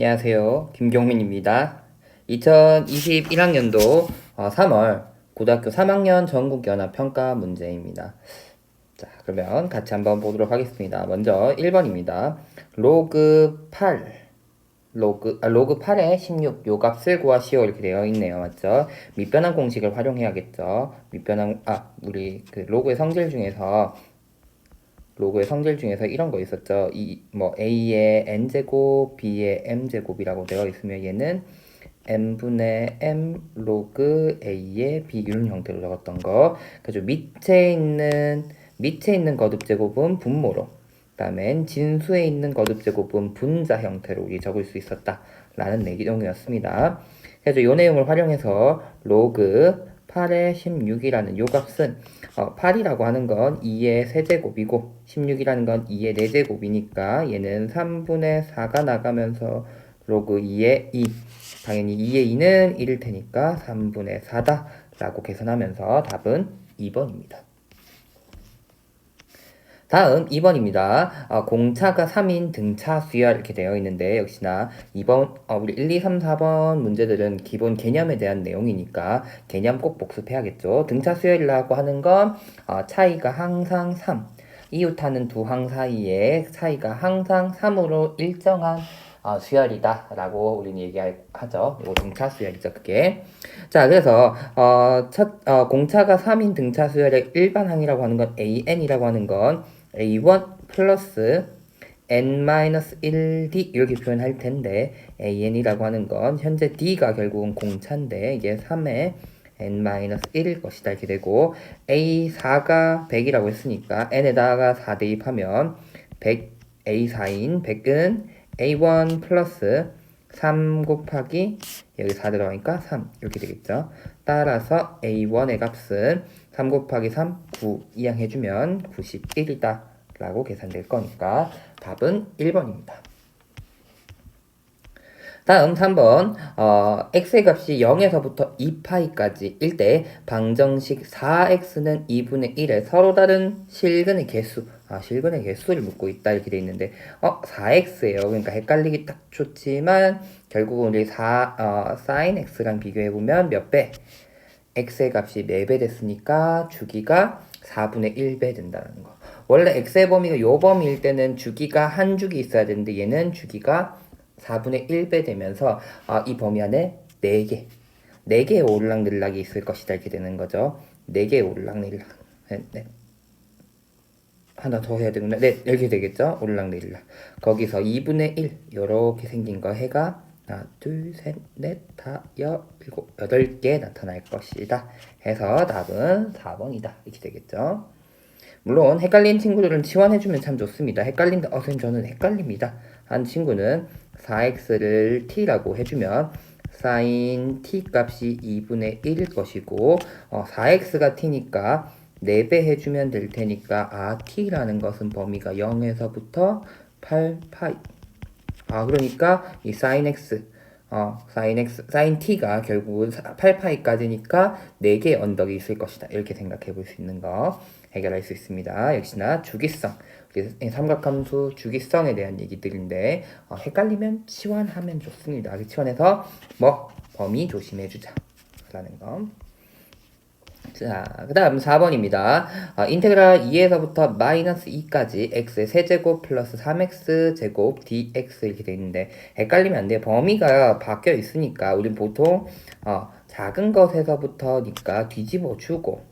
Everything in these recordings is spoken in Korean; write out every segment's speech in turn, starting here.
안녕하세요. 김경민입니다. 2021학년도 3월 고등학교 3학년 전국연합평가 문제입니다. 자, 그러면 같이 한번 보도록 하겠습니다. 먼저 1번입니다. 로그 8의 16 요 값을 구하시오 이렇게 되어 있네요. 맞죠? 밑변환 공식을 활용해야겠죠. 우리 그 로그의 성질 중에서 이런 거 있었죠. A의 n제곱, B의 m제곱이라고 되어 있으면 얘는 n분의 m 로그 A의 B 이런 형태로 적었던 거. 그래서 밑에 있는 거듭제곱은 분모로, 그다음엔 진수에 있는 거듭제곱은 분자 형태로 우리 적을 수 있었다라는 내용이었습니다. 그래서 이 내용을 활용해서 로그 8의 16이라는 요 값은 8이라고 하는 건 2의 세제곱이고 16이라는 건 2의 4제곱이니까 얘는 3분의 4가 나가면서 로그 2의 2, 당연히 2의 2는 1일 테니까 3분의 4다 라고 계산하면서 답은 2번입니다. 다음 2번입니다. 공차가 3인 등차 수열 이렇게 되어 있는데 역시나 2번 우리 1, 2, 3, 4번 문제들은 기본 개념에 대한 내용이니까 개념 꼭 복습해야겠죠. 등차 수열이라고 하는 건 차이가 항상 3, 이웃하는 두 항 사이의 차이가 항상 3으로 일정한 수열이다 라고 우리는 얘기하죠. 이거 등차 수열이죠, 그게. 자, 그래서 공차가 3인 등차 수열의 일반항이라고 하는 건 AN이라고 하는 건 A1 플러스 n-1d 이렇게 표현할 텐데 AN이라고 하는 건 현재 D가 결국은 공차인데 이게 3의 n-1일 것이다 이렇게 되고 A4가 100이라고 했으니까 n에다가 4 대입하면 100 A4인 100은 A1 플러스 3 곱하기 여기 4 들어가니까 3 이렇게 되겠죠. 따라서 A1의 값은 3 곱하기 3, 9 이항해주면 91이다 라고 계산될 거니까 답은 1번입니다. 다음 3번 x의 값이 0에서부터 2파이까지일 때 방정식 4x는 2분의 1의 서로 다른 실근의 개수 실근의 개수를 묻고 있다 이렇게 돼 있는데 4x예요. 그러니까 헷갈리기 딱 좋지만 결국은 우리 sin x랑 비교해보면 몇 배? x의 값이 4배 됐으니까 주기가 4분의 1배 된다는 거. 원래 x의 범위가 요 범위일 때는 주기가 한 주기 있어야 되는데 얘는 주기가 4분의 1배 되면서 이 범위 안에 4개의 오르락내리락이 있을 것이다 이렇게 되는 거죠. 4개의 오르락내리락. 네. 하나 더 해야 되구나. 네, 이렇게 되겠죠. 오르락내리락. 거기서 2분의 1 이렇게 생긴 거 해가 하나, 둘, 셋, 넷, 다, 일곱, 8개 나타날 것이다. 해서 답은 4번이다. 이렇게 되겠죠. 물론 헷갈린 친구들은 치환해주면 참 좋습니다. 헷갈린다. 선생님 저는 헷갈립니다. 한 친구는 4x를 t라고 해주면 sin t 값이 2분의 1일 것이고 4x가 t니까 4배 해주면 될 테니까 t라는 것은 범위가 0에서부터 8파이 그러니까 이 sin x sin t가 결국은 8파이까지니까 4개의 언덕이 있을 것이다. 이렇게 생각해 볼 수 있는 거 해결할 수 있습니다. 역시나 주기성, 삼각함수 주기성에 대한 얘기들인데 헷갈리면 치환하면 좋습니다. 치환해서 범위 조심해 주자 라는 거. 자, 그 다음 4번입니다. 인테그랄 2에서부터 마이너스 2까지 x의 세제곱 플러스 3x 제곱 dx 이렇게 돼 있는데 헷갈리면 안 돼요. 범위가 바뀌어 있으니까 우린 보통 작은 것에서부터니까 뒤집어 주고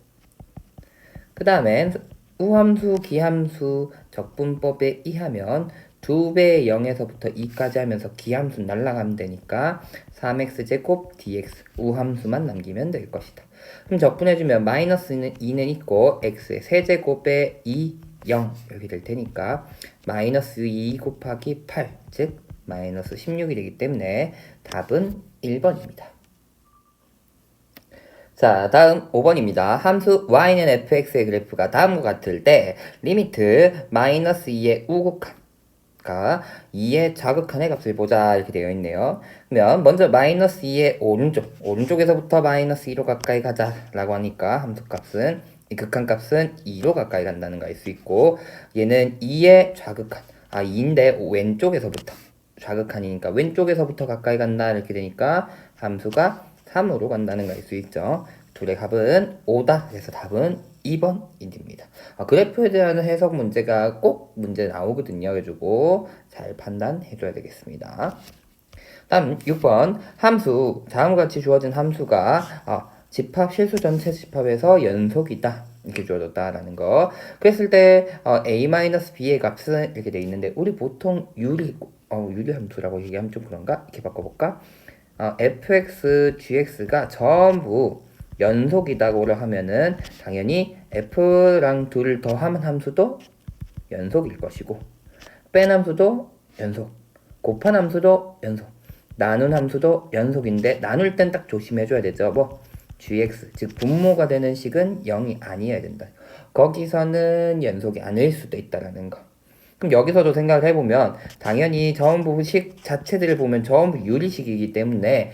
그 다음엔 우함수, 기함수 적분법에 의하면 2배의 0에서부터 2까지 하면서 기함수 날라가면 되니까 3x제곱 dx 우함수만 남기면 될 것이다. 그럼 적분해주면 마이너스는 2는 있고 x의 세제곱에 2, 0 이렇게 될 테니까 마이너스 2 곱하기 8, 즉 마이너스 16이 되기 때문에 답은 1번입니다. 자, 다음 5번입니다. 함수 y는 fx의 그래프가 다음과 같을 때 리미트 마이너스 2의 우극한과 2의 자극한의 값을 보자 이렇게 되어 있네요. 그러면 먼저 마이너스 2의 오른쪽에서부터 마이너스 2로 가까이 가자 라고 하니까 함수값은 이 극한값은 2로 가까이 간다는 거 알 수 있고 얘는 2의 좌극한 2인데 왼쪽에서부터 좌극한이니까 왼쪽에서부터 가까이 간다 이렇게 되니까 함수가 3으로 간다는 걸 알 수 있죠. 둘의 값은 5다. 그래서 답은 2번 입니다. 그래프에 대한 해석 문제가 꼭 문제 나오거든요. 그래가지고 잘 판단해 줘야 되겠습니다. 다음 6번 함수 다음과 같이 주어진 함수가 집합 실수 전체 집합에서 연속이다 이렇게 주어졌다라는 거. 그랬을 때 a-b의 값은 이렇게 돼 있는데 우리 보통 유리 함수라고 얘기하면 좀 그런가? 이렇게 바꿔볼까? fx, gx가 전부 연속이다고를 하면은 당연히 f랑 둘을 더하면 함수도 연속일 것이고 뺀 함수도 연속, 곱한 함수도 연속, 나눈 함수도 연속인데 나눌 땐 딱 조심해줘야 되죠. 뭐 gx 즉 분모가 되는 식은 0이 아니어야 된다. 거기서는 연속이 아닐 수도 있다라는 거. 그럼 여기서도 생각을 해보면 당연히 전부 식 자체들을 보면 전부 유리식이기 때문에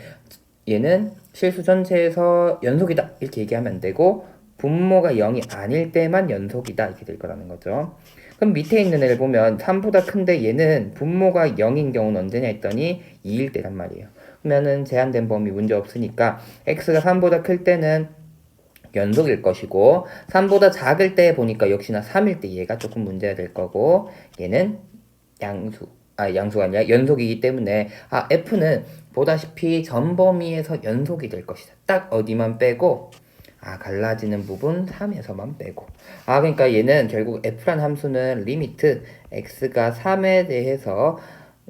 얘는 실수 전체에서 연속이다 이렇게 얘기하면 안 되고 분모가 0이 아닐 때만 연속이다 이렇게 될 거라는 거죠. 그럼 밑에 있는 애를 보면 3보다 큰데 얘는 분모가 0인 경우는 언제냐 했더니 2일 때란 말이에요. 그러면은 제한된 범위 문제 없으니까 x가 3보다 클 때는 연속일 것이고 3보다 작을 때 보니까 역시나 3일 때 얘가 조금 문제가 될 거고 얘는 양수가 아니라 연속이기 때문에 f는 보다시피 전 범위에서 연속이 될 것이다. 딱 어디만 빼고 갈라지는 부분 3에서만 빼고 그러니까 얘는 결국 f란 함수는 리미트 x가 3에 대해서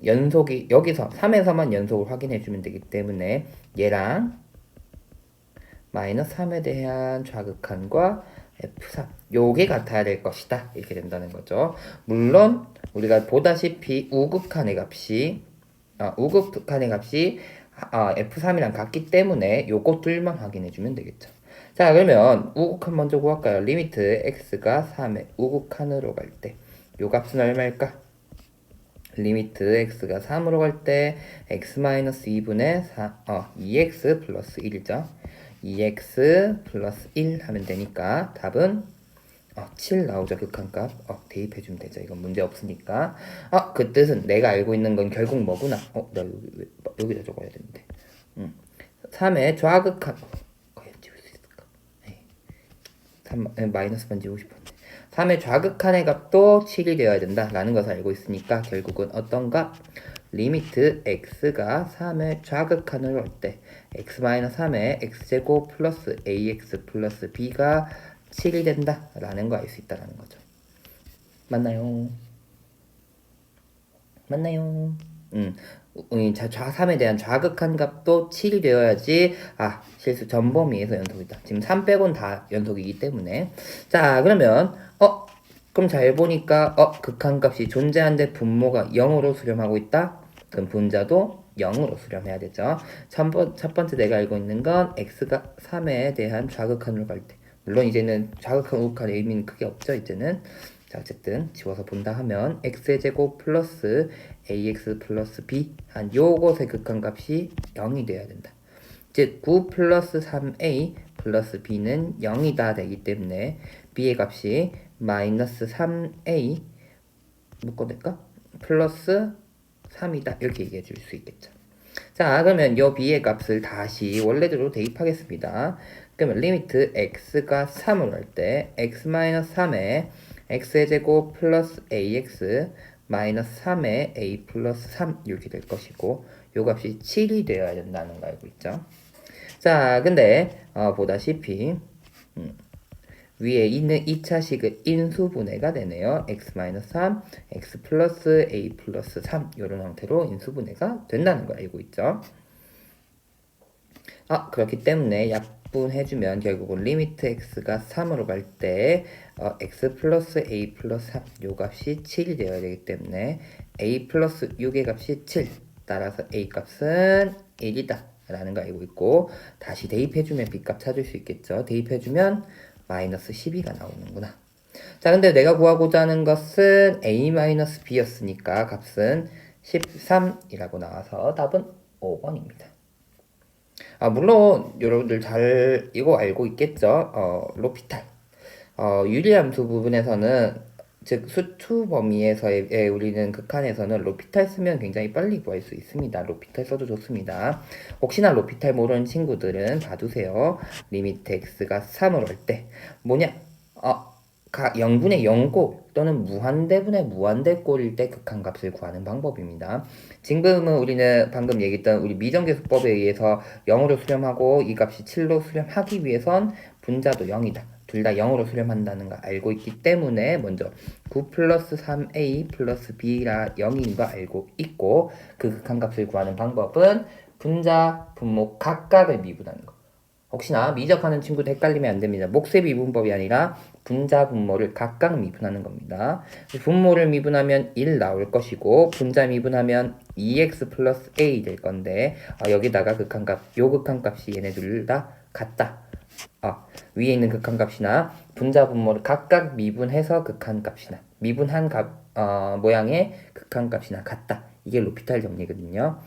연속이 여기서 3에서만 연속을 확인해 주면 되기 때문에 얘랑 마이너스 3에 대한 좌극한과 F3 요게 같아야 될 것이다 이렇게 된다는 거죠. 물론 우리가 보다시피 우극한의 값이 F3이랑 같기 때문에 요것들만 확인해 주면 되겠죠. 자 그러면 우극한 먼저 구할까요? 리미트 x가 3의 우극한으로 갈 때 요 값은 얼마일까? 리미트 x가 3으로 갈 때 x-2분의 2x 플러스 1이죠. 2x 플러스 1 하면 되니까 답은 7 나오죠. 극한값 대입해주면 되죠. 이건 문제 없으니까 그 뜻은 내가 알고 있는 건 결국 뭐구나. 나 여기다 적어야 되는데 3의 좌극한 과연 지울 수 있을까? 3 마이너스만 지우고 싶었네. 3의 좌극한의 값도 7이 되어야 된다라는 것을 알고 있으니까 결국은 어떤 값? 리미트 x가 3의 좌극한으로 할 때 x-3의 x제곱 플러스 ax 플러스 b가 7이 된다 라는 거 알 수 있다라는 거죠. 맞나요? 좌3에 대한 좌극한 값도 7이 되어야지 실수 전범위에서 연속이다. 지금 3 빼곤 다 연속이기 때문에 자 그러면 그럼 잘 보니까 극한값이 존재하는데 분모가 0으로 수렴하고 있다. 그럼 분자도 0으로 수렴해야 되죠. 첫 번째 내가 알고 있는 건 x가 3에 대한 좌극한으로 갈 때 물론 이제는 좌극한 우극한 의미는 크게 없죠. 이제는 자 어쨌든 지워서 본다 하면 x의 제곱 플러스 ax 플러스 b 한 요것의 극한값이 0이 돼야 된다. 즉 9 플러스 3a 플러스 b는 0이다 되기 때문에 b의 값이 마이너스 3a 묶어낼까? 플러스 3이다 이렇게 얘기해 줄 수 있겠죠. 자 그러면 요 b의 값을 다시 원래대로 대입하겠습니다. 그러면 리미트 x가 3으로 할 때 x-3에 x의 제곱 플러스 ax 마이너스 3에 a 플러스 3 이렇게 될 것이고 요 값이 7이 되어야 된다는 거 알고 있죠. 자 근데 보다시피 위에 있는 2차식은 인수분해가 되네요. x-3, x 플러스 a 플러스 3 이런 형태로 인수분해가 된다는 걸 알고 있죠. 그렇기 때문에 약분해주면 결국은 리미트 x가 3으로 갈 때 x 플러스 a 플러스 3 요 값이 7이 되어야 되기 때문에 a 플러스 6의 값이 7 따라서 a 값은 1이다 라는 거 알고 있고 다시 대입해주면 b값 찾을 수 있겠죠. 대입해주면 마이너스 12가 나오는구나. 자 근데 내가 구하고자 하는 것은 a-b 였으니까 값은 13이라고 나와서 답은 5번입니다. 물론 여러분들 잘 이거 알고 있겠죠. 로피탈 유리함수 부분에서는 즉 수투 범위에서의 우리는 극한에서는 로피탈 쓰면 굉장히 빨리 구할 수 있습니다. 로피탈 써도 좋습니다. 혹시나 로피탈 모르는 친구들은 봐두세요. 리미트 x가 3으로 할 때 뭐냐? 0분의 0골 또는 무한대분의 무한대골일 때 극한값을 구하는 방법입니다. 지금은 우리는 방금 얘기했던 우리 미정계수법에 의해서 0으로 수렴하고 이 값이 7로 수렴하기 위해선 분자도 0이다. 둘 다 0으로 수렴한다는 걸 알고 있기 때문에 먼저 9 플러스 3a 플러스 b가 0인 거 알고 있고 그 극한값을 구하는 방법은 분자, 분모 각각을 미분하는 거. 혹시나 미적하는 친구도 헷갈리면 안 됩니다. 몫의 미분법이 아니라 분자, 분모를 각각 미분하는 겁니다. 분모를 미분하면 1 나올 것이고 분자 미분하면 2x 플러스 a 될 건데 여기다가 극한값, 요 극한값이 얘네 둘 다 같다. 위에 있는 극한값이나 분자, 분모를 각각 미분해서 극한값이나 미분한 모양의 극한값이나 같다. 이게 로피탈 정리거든요.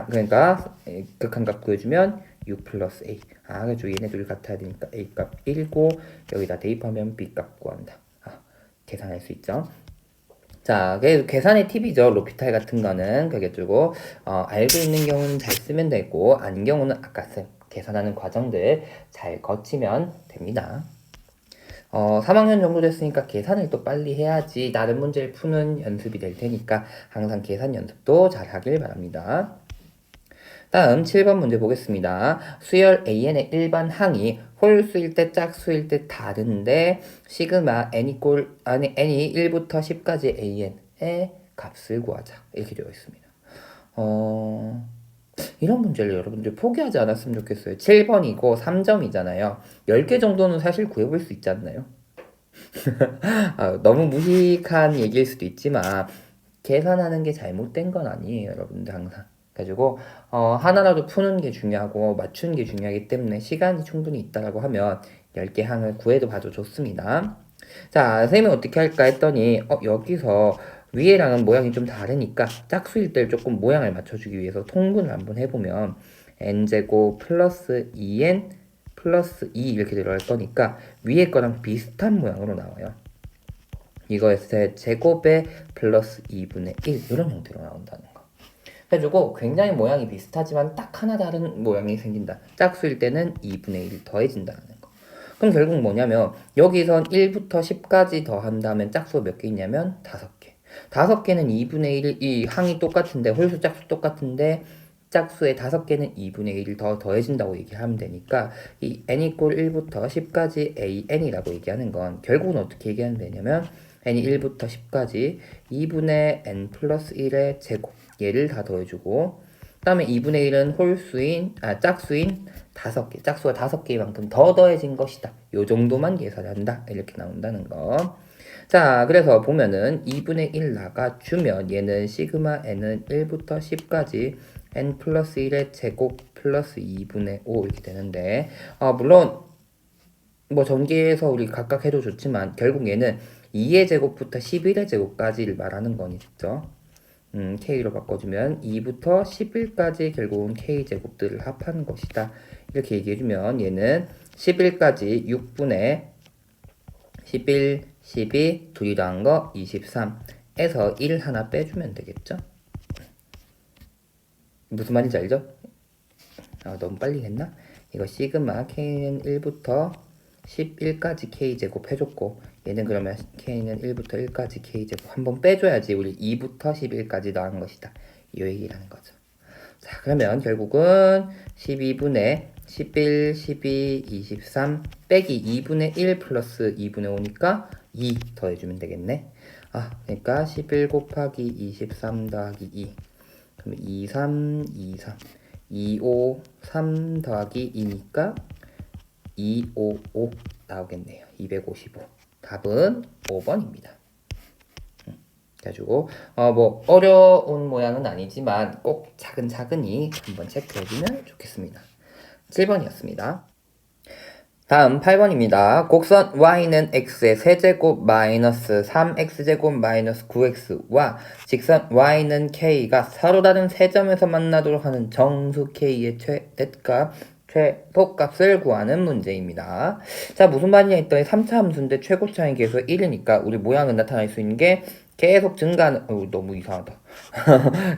그러니까 극한값 구해주면 6 플러스 a. 그래서 얘네들 같아야 되니까 a값 1고 여기다 대입하면 b값 구한다. 계산할 수 있죠. 자, 계산의 팁이죠. 로피탈 같은 거는 그게주고 알고 있는 경우는 잘 쓰면 되고 아닌 경우는 아까 계산하는 과정들 잘 거치면 됩니다. 3학년 정도 됐으니까 계산을 또 빨리 해야지 다른 문제를 푸는 연습이 될 테니까 항상 계산 연습도 잘 하길 바랍니다. 다음 7번 문제 보겠습니다. 수열 AN의 일반 항이 홀수일 때 짝수일 때 다른데 시그마 n이 1부터 10까지 AN의 값을 구하자. 이렇게 되어 있습니다. 이런 문제를 여러분들 포기하지 않았으면 좋겠어요. 7번이고 3점이잖아요. 10개 정도는 사실 구해볼 수 있지 않나요? 너무 무식한 얘기일 수도 있지만 계산하는 게 잘못된 건 아니에요. 여러분들 항상. 그래가지고 하나라도 푸는 게 중요하고 맞추는 게 중요하기 때문에 시간이 충분히 있다라고 하면 10개 항을 구해도 봐도 좋습니다. 자, 선생님이 어떻게 할까 했더니 여기서 위에랑은 모양이 좀 다르니까 짝수일 때 조금 모양을 맞춰주기 위해서 통분을 한번 해보면 n제곱 플러스 2n 플러스 2 이렇게 들어갈 거니까 위에 거랑 비슷한 모양으로 나와요. 이거에서 제곱에 플러스 2분의 1 이런 형태로 나온다는 거. 해주고 굉장히 모양이 비슷하지만 딱 하나 다른 모양이 생긴다. 짝수일 때는 2분의 1 더해진다는 거. 그럼 결국 뭐냐면 여기선 1부터 10까지 더한다면 짝수가 몇 개 있냐면 5개. 5개는 2분의 1, 이 항이 똑같은데 홀수 짝수 똑같은데 짝수의 5개는 2분의 1을 더 더해진다고 얘기하면 되니까 이 n 이꼴 1부터 10까지 an이라고 얘기하는 건 결국은 어떻게 얘기하면 되냐면 n이 1부터 10까지 2분의 n 플러스 1의 제곱 얘를 다 더해주고 그 다음에 2분의 1은 짝수인 5개 짝수가 5개만큼 더 더해진 것이다. 요 정도만 계산한다. 이렇게 나온다는 거. 자, 그래서 보면은 2분의 1 나가주면 얘는 시그마 n은 1부터 10까지 n 플러스 1의 제곱 플러스 2분의 5 이렇게 되는데 물론 뭐 전개해서 우리 각각 해도 좋지만 결국 얘는 2의 제곱부터 11의 제곱까지를 말하는 거니죠. k로 바꿔주면 2부터 11까지 결국은 k제곱들을 합하는 것이다. 이렇게 얘기해주면 얘는 11까지 6분의 11, 12, 둘이 더한 거 23에서 1 하나 빼주면 되겠죠? 무슨 말인지 알죠? 너무 빨리 했나? 이거 시그마 k는 1부터 11까지 k제곱 해줬고 얘는 그러면 k는 1부터 1까지 k제곱 한번 빼줘야지 우리 2부터 11까지 더한 것이다. 이 얘기라는 거죠. 자, 그러면 결국은 12분의 11, 12, 23 빼기 2분의 1 플러스 2분의 5니까 2 더해주면 되겠네. 그러니까 11 곱하기 23 더하기 2 그럼 23, 23 25, 3 더하기 2니까 255 나오겠네요. 255 답은 5번입니다. 그래가지고 뭐 어려운 모양은 아니지만 꼭 차근차근히 한번 체크해주면 좋겠습니다. 7번이었습니다. 다음 8번입니다. 곡선 y는 x의 세제곱 마이너스 3x제곱 마이너스 9x와 직선 y는 k가 서로 다른 세 점에서 만나도록 하는 정수 k의 최대값 최소값을 구하는 문제입니다. 자, 무슨 말이냐 했더니 3차 함수인데 최고차의 계수 1이니까 우리 모양은 나타날 수 있는 게 계속 증가하는, 너무 이상하다.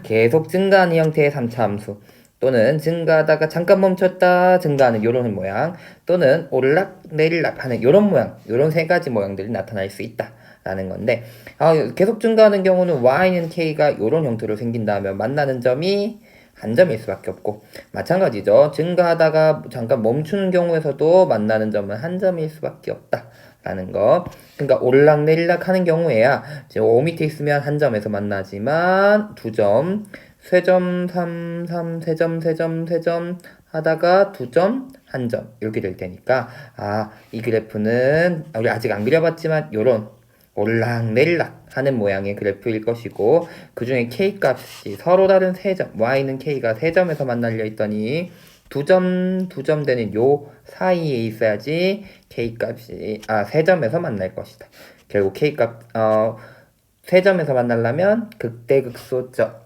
계속 증가하는 형태의 3차 함수. 또는 증가하다가 잠깐 멈췄다 증가하는 요런 모양, 또는 오르락 내리락 하는 요런 모양, 요런 세 가지 모양들이 나타날 수 있다 라는 건데, 계속 증가하는 경우는 y는 k가 요런 형태로 생긴다면 만나는 점이 한 점일 수밖에 없고, 마찬가지죠. 증가하다가 잠깐 멈추는 경우에서도 만나는 점은 한 점일 수밖에 없다 라는 거. 그러니까 오르락 내리락 하는 경우에야 5 밑에 있으면 한 점에서 만나지만 두 점, 쇠점, 3, 3, 세점, 세점, 세점 하다가 두 점, 한 점 이렇게 될 테니까, 이 그래프는 우리 아직 안 그려봤지만 요런 오르락 내리락 하는 모양의 그래프일 것이고, 그 중에 k 값이 서로 다른 세 점, y는 k가 세 점에서 만나려 했더니 두 점 되는 요 사이에 있어야지 k 값이 세 점에서 만날 것이다. 결국 k 값 세 점에서 만나려면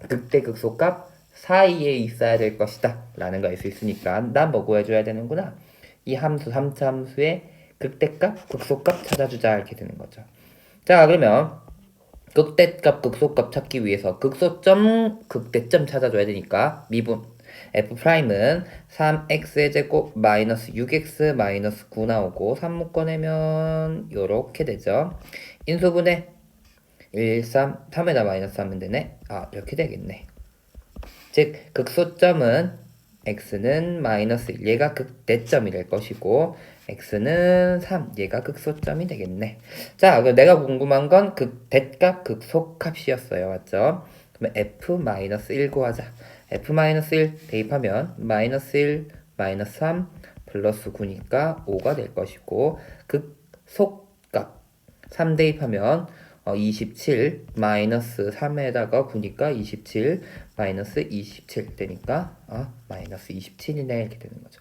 극대극소값 사이에 있어야 될 것이다 라는 거 알 수 있으니까 난 뭐 구해줘야 되는구나, 이 함수 3차 함수의 극대값 극소값 찾아주자 이렇게 되는 거죠. 자, 그러면 극대값 극소값 찾기 위해서 극소점 극대점 찾아줘야 되니까 미분 f'은 3x의 제곱 마이너스 6x 마이너스 9 나오고 3 묶어내면 요렇게 되죠. 인수분해 1, 3, 3에다 마이너스 하면 되네. 이렇게 되겠네. 즉 극소점은 x는 마이너스 1, 얘가 극대점이 될 것이고 x는 3, 얘가 극소점이 되겠네. 자, 내가 궁금한 건 극대값 극소값이었어요. 맞죠? 그러면 f-1 구하자. f-1 대입하면 마이너스 1, 마이너스 3, 플러스 9니까 5가 될 것이고, 극소값 3 대입하면 27 마이너스 3에다가 9니까 27 마이너스 27 되니까 마이너스 27이네 이렇게 되는 거죠.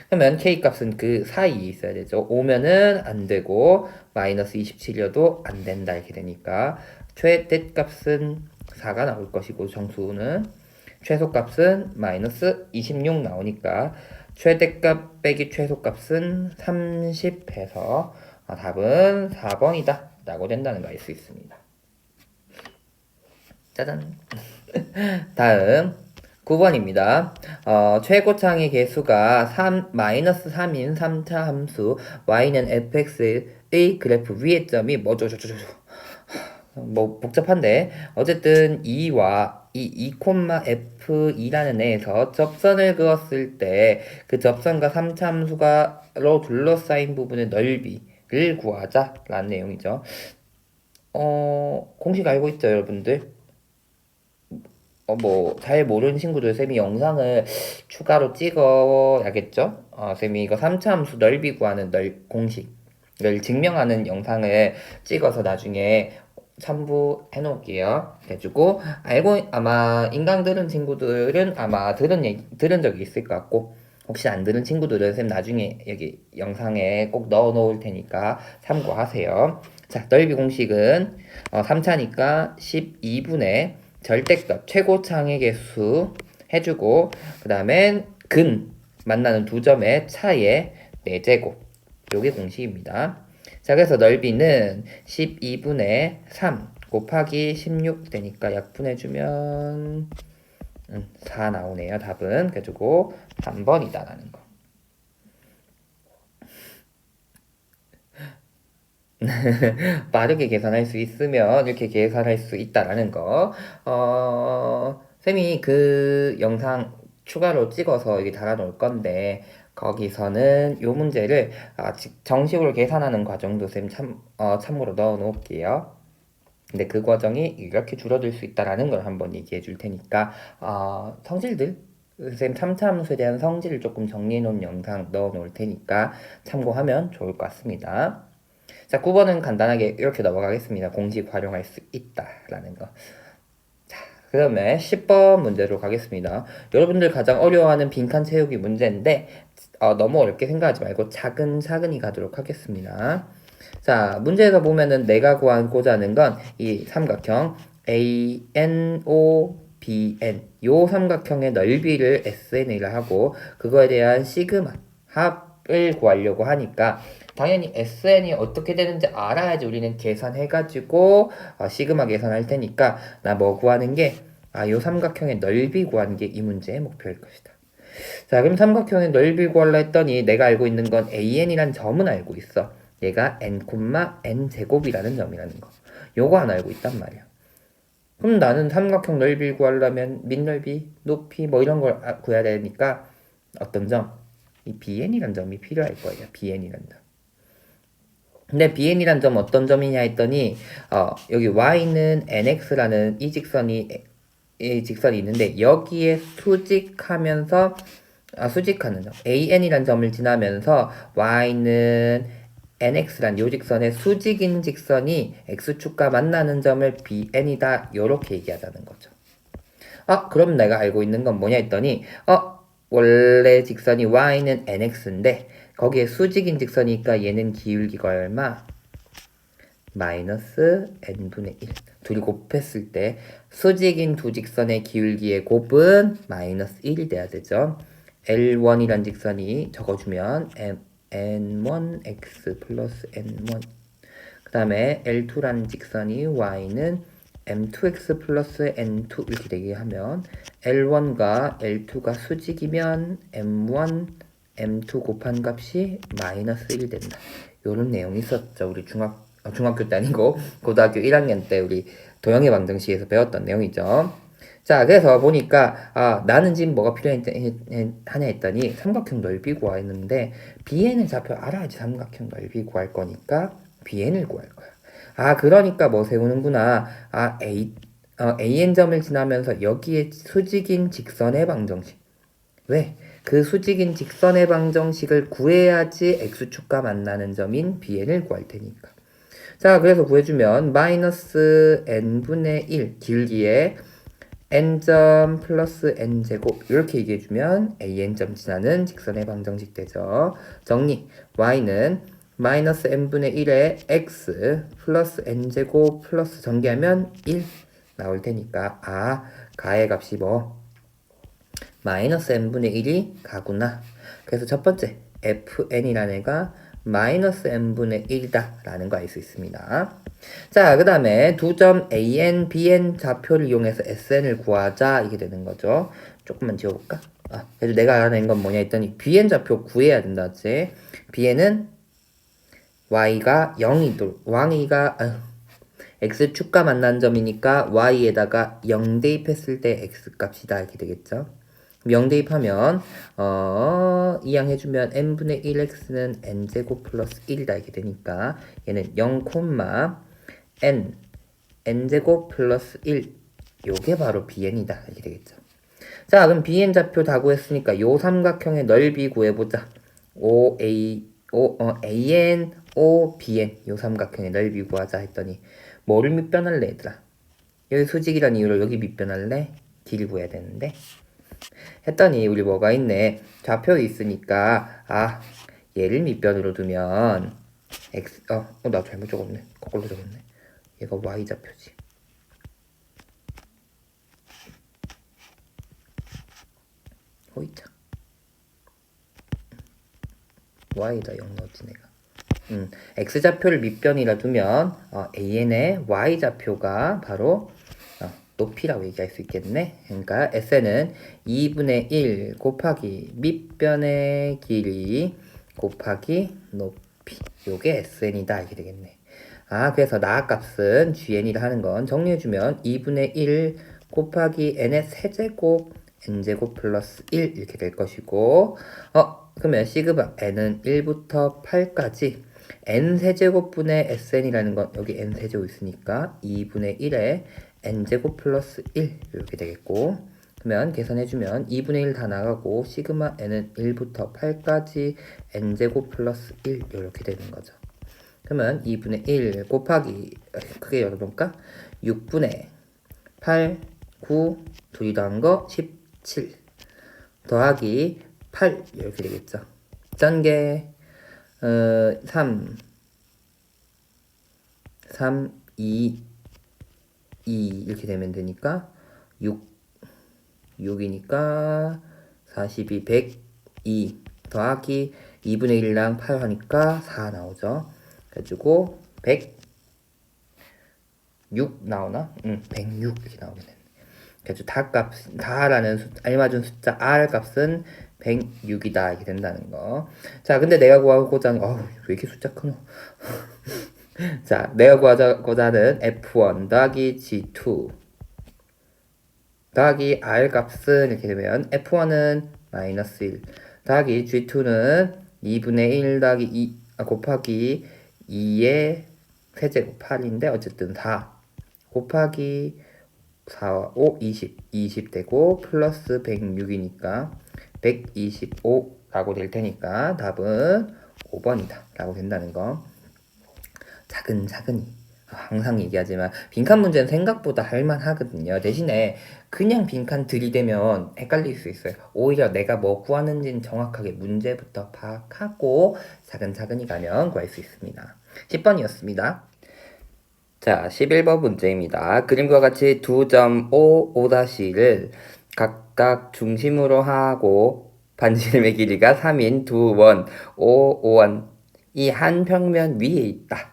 그러면 k 값은 그 사이에 있어야 되죠. 5면은 안 되고 마이너스 27이어도 안 된다 이렇게 되니까 최대값은 4가 나올 것이고, 정수는 최소값은 마이너스 26 나오니까 최대값 빼기 최소값은 30 해서 답은 4번이다 라고 된다는 거 알 수 있습니다. 짜잔. 다음 9번입니다. 최고창의 개수가 3, 마이너스 3인 3차 함수 y는 fx의 그래프 위의 점이 뭐 복잡한데 어쨌든 2와 이 2,f2라는 애에서 접선을 그었을 때 그 접선과 3차 함수가로 둘러싸인 부분의 넓이를 구하자라는 내용이죠. 공식 알고 있죠, 여러분들? 뭐 잘 모르는 친구들 쌤이 영상을 추가로 찍어야겠죠? 쌤이 이거 3차 함수 넓이 구하는 공식을 증명하는 영상을 찍어서 나중에 첨부해 놓을게요. 해주고, 아마 인강 들은 친구들은 아마 들은 적이 있을 것 같고, 혹시 안 들은 친구들은 쌤 나중에 여기 영상에 꼭 넣어 놓을 테니까 참고하세요. 자, 넓이 공식은 3차니까 12분의 절대값 최고창의 개수 해주고, 그 다음엔 만나는 두 점의 차의 4제곱, 요게 공식입니다. 자, 그래서 넓이는 12분의 3 곱하기 16 되니까 약분해주면 4 나오네요. 답은. 그래가지고 3번이다 라는 거. 빠르게 계산할 수 있으면 이렇게 계산할 수 있다라는 거. 쌤이 그 영상 추가로 찍어서 여기 달아놓을 건데, 거기서는 요 문제를 정식으로 계산하는 과정도 쌤 참고로 넣어 놓을게요. 근데 그 과정이 이렇게 줄어들 수 있다라는 걸 한번 얘기해 줄 테니까, 성질들, 쌤 3차 함수에 대한 성질을 조금 정리해 놓은 영상 넣어 놓을 테니까 참고하면 좋을 것 같습니다. 자, 9번은 간단하게 이렇게 넘어가겠습니다. 공식 활용할 수 있다라는 거. 자, 그다음에 10번 문제로 가겠습니다. 여러분들 가장 어려워하는 빈칸 채우기 문제인데 너무 어렵게 생각하지 말고 차근차근히 가도록 하겠습니다. 자, 문제에서 보면은 내가 구하고자 하는 건 이 삼각형 ANOB라는 BN 요 삼각형의 넓이를 SN이라 하고 그거에 대한 시그마 합을 구하려고 하니까 당연히 SN이 어떻게 되는지 알아야지 우리는 계산해가지고 시그마 계산할 테니까 나 뭐 구하는 게 요 삼각형의 넓이 구하는 게 이 문제의 목표일 것이다. 자, 그럼 삼각형의 넓이 구하려 했더니 내가 알고 있는 건 AN이란 점은 알고 있어. 얘가 n, n 제곱이라는 점이라는 거. 요거 하나 알고 있단 말이야. 그럼 나는 삼각형 넓이 구하려면 밑넓이, 높이 뭐 이런 걸 구해야 되니까 어떤 점? 이 BN이란 점이 필요할 거예요. BN이란 점. 근데 BN이란 점 어떤 점이냐 했더니 여기 y는 nx라는 이 직선이 있는데 여기에 수직하면서 수직하는 점 AN이란 점을 지나면서 y는 nx란 요 직선의 수직인 직선이 x축과 만나는 점을 BN이다 요렇게 얘기하자는 거죠. 그럼 내가 알고 있는 건 뭐냐 했더니 원래 직선이 y는 nx인데 거기에 수직인 직선이니까 얘는 기울기가 얼마? 마이너스 n분의 1 둘이 곱했을 때 수직인 두 직선의 기울기의 곱은 마이너스 1이 돼야 되죠. L1이란 직선이 적어주면 n1x 플러스 n1 그 다음에 L2란 직선이 y는 m2x 플러스 n2 이렇게 되게 하면 L1과 L2가 수직이면 m1, m2 곱한 값이 마이너스 1이 된다. 요런 내용이 있었죠. 우리 중학교 때 아니고 고등학교 1학년 때 우리 도형의 방정식에서 배웠던 내용이죠. 자, 그래서 보니까 나는 지금 뭐가 필요하냐 했더니 삼각형 넓이 구하였는데 BN을 좌표 알아야지 삼각형 넓이 구할 거니까 BN을 구할 거야. 그러니까 뭐 세우는구나. AN점을 지나면서 여기에 수직인 직선의 방정식. 왜? 그 수직인 직선의 방정식을 구해야지 x축과 만나는 점인 BN을 구할 테니까. 자, 그래서 구해주면 마이너스 n분의 1 길기에 n점 플러스 n제곱 이렇게 얘기해주면 an점 지나는 직선의 방정식 되죠. 정리 y는 마이너스 n분의 1에 x 플러스 n제곱 플러스 전개하면 1 나올 테니까 가의 값이 뭐? 마이너스 n분의 1이 가구나. 그래서 첫 번째 fn이라는 애가 마이너스 n분의 1이다 라는 거 알 수 있습니다. 자, 그 다음에 두 점 AN, BN 좌표를 이용해서 SN을 구하자 이게 되는 거죠. 조금만 지워볼까? 그래서 내가 알아낸 건 뭐냐 했더니 BN 좌표 구해야 된다 했지. BN은 Y가 0이가 X축과 만난 점이니까 Y에다가 0 대입했을 때 X값이다 이렇게 되겠죠. 0 대입하면 이항해주면 n분의 1x는 n제곱 플러스 1이다 이렇게 되니까 얘는 0, n제곱 플러스 1 요게 바로 BN이다 이렇게 되겠죠. 자, 그럼 BN 좌표 다 구했으니까 요 삼각형의 넓이 구해보자. AN, OBN 요 삼각형의 넓이 구하자 했더니 뭐를 밑변할래 얘들아? 여기 수직이란 이유로 여기 밑변할래? 길이 구해야 되는데 했더니 우리 뭐가 있네. 좌표 있으니까 얘를 밑변으로 두면 x 나 잘못 적었네. 거꾸로 적었네. 얘가 y 좌표지. 호이자. y에다 0 넣었지 내가. x 좌표를 밑변이라 두면 an의 y 좌표가 바로 높이라고 얘기할 수 있겠네. 그러니까 SN은 2분의 1 곱하기 밑변의 길이 곱하기 높이 요게 SN이다 이렇게 되겠네. 그래서 나값은 GN이라 하는 건 정리해주면 2분의 1 곱하기 n의 세제곱 n제곱 플러스 1 이렇게 될 것이고 그러면 시그마 n은 1부터 8까지 n세제곱분의 SN이라는 건 여기 n세제곱 있으니까 2분의 1에 n제곱 플러스 1 이렇게 되겠고 그러면 계산해주면 2분의 1 다 나가고 시그마 n은 1부터 8까지 n제곱 플러스 1 이렇게 되는 거죠. 그러면 2분의 1 곱하기 크게 열어볼까? 6분의 8, 9 둘이 더한 거 17 더하기 8 이렇게 되겠죠. 전개 3 2 2 이렇게 되면 되니까 6 6이니까 42, 102 더하기 2분의 1랑 8 하니까 4 나오죠. 그래가지고 106 나오나? 106 이렇게 나오게 되네. 그래서 다라는 알맞은 숫자 R 값은 106이다 이렇게 된다는 거. 자, 근데 내가 구하고자 하는 왜 이렇게 숫자 크노? 자, 내가 구하고자 하는 F1 더하기 G2 더하기 R 값은 이렇게 되면 F1은 마이너스 1 더하기 G2는 2분의 1 더하기 2 곱하기 2의 세제곱 8인데 어쨌든 4 곱하기 4와 5, 20 되고 플러스 106이니까 125라고 될 테니까 답은 5번이다 라고 된다는 거. 차근차근히 항상 얘기하지만 빈칸 문제는 생각보다 할만하거든요. 대신에 그냥 빈칸 들이대면 헷갈릴 수 있어요. 오히려 내가 뭐 구하는지는 정확하게 문제부터 파악하고 차근차근히 가면 구할 수 있습니다. 10번이었습니다. 자, 11번 문제입니다. 그림과 같이 2.5, 5-를 각각 중심으로 하고 반지름의 길이가 3인 2원, 5, 5원 이 한 평면 위에 있다.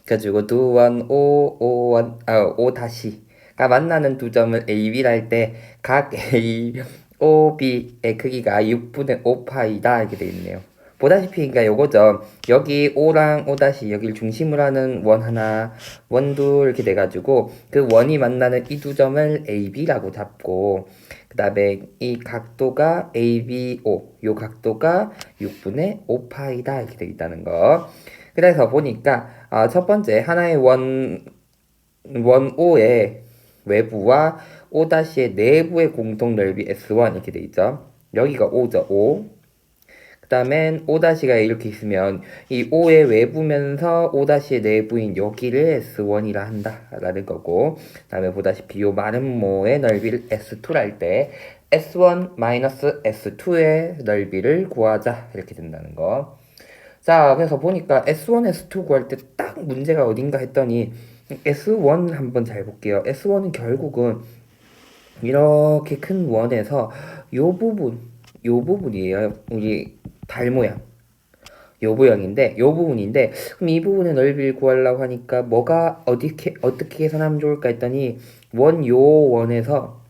그래가지고 2원, 5, 5원, 5-가 만나는 두 점을 A, B라 할 때 각 A, O, B의 크기가 6분의 5파이다 이렇게 되어 있네요. 보다시피 그러니까 요거죠. 여기 O랑 O' 여기를 중심으로 하는 원 하나, 원 둘 이렇게 돼가지고 그 원이 만나는 이 두 점을 AB라고 잡고 그 다음에 이 각도가 ABO 요 각도가 6분의 5파이다 이렇게 되어 있다는 거. 그래서 보니까 첫 번째 하나의 원 O의 외부와 O''의 내부의 공통 넓이 S1 이렇게 돼 있죠. 여기가 O죠. O. 그 다음엔 O''가 이렇게 있으면 이 O의 외부면서 O''의 내부인 여기를 S1이라 한다라는 거고, 그 다음에 보다시피 요 마름모의 넓이를 S2라 할 때 S1 S2의 넓이를 구하자 이렇게 된다는 거. 자, 그래서 보니까 S1, S2 구할 때 딱 문제가 어딘가 했더니 S1 한번 잘 볼게요. S1은 결국은 이렇게 큰 원에서 요 부분이에요. 우리 달 모양. 요 모양인데, 요 부분인데, 그럼 이 부분의 넓이를 구하려고 하니까 뭐가 어떻게 계산하면 좋을까 했더니 요 원에서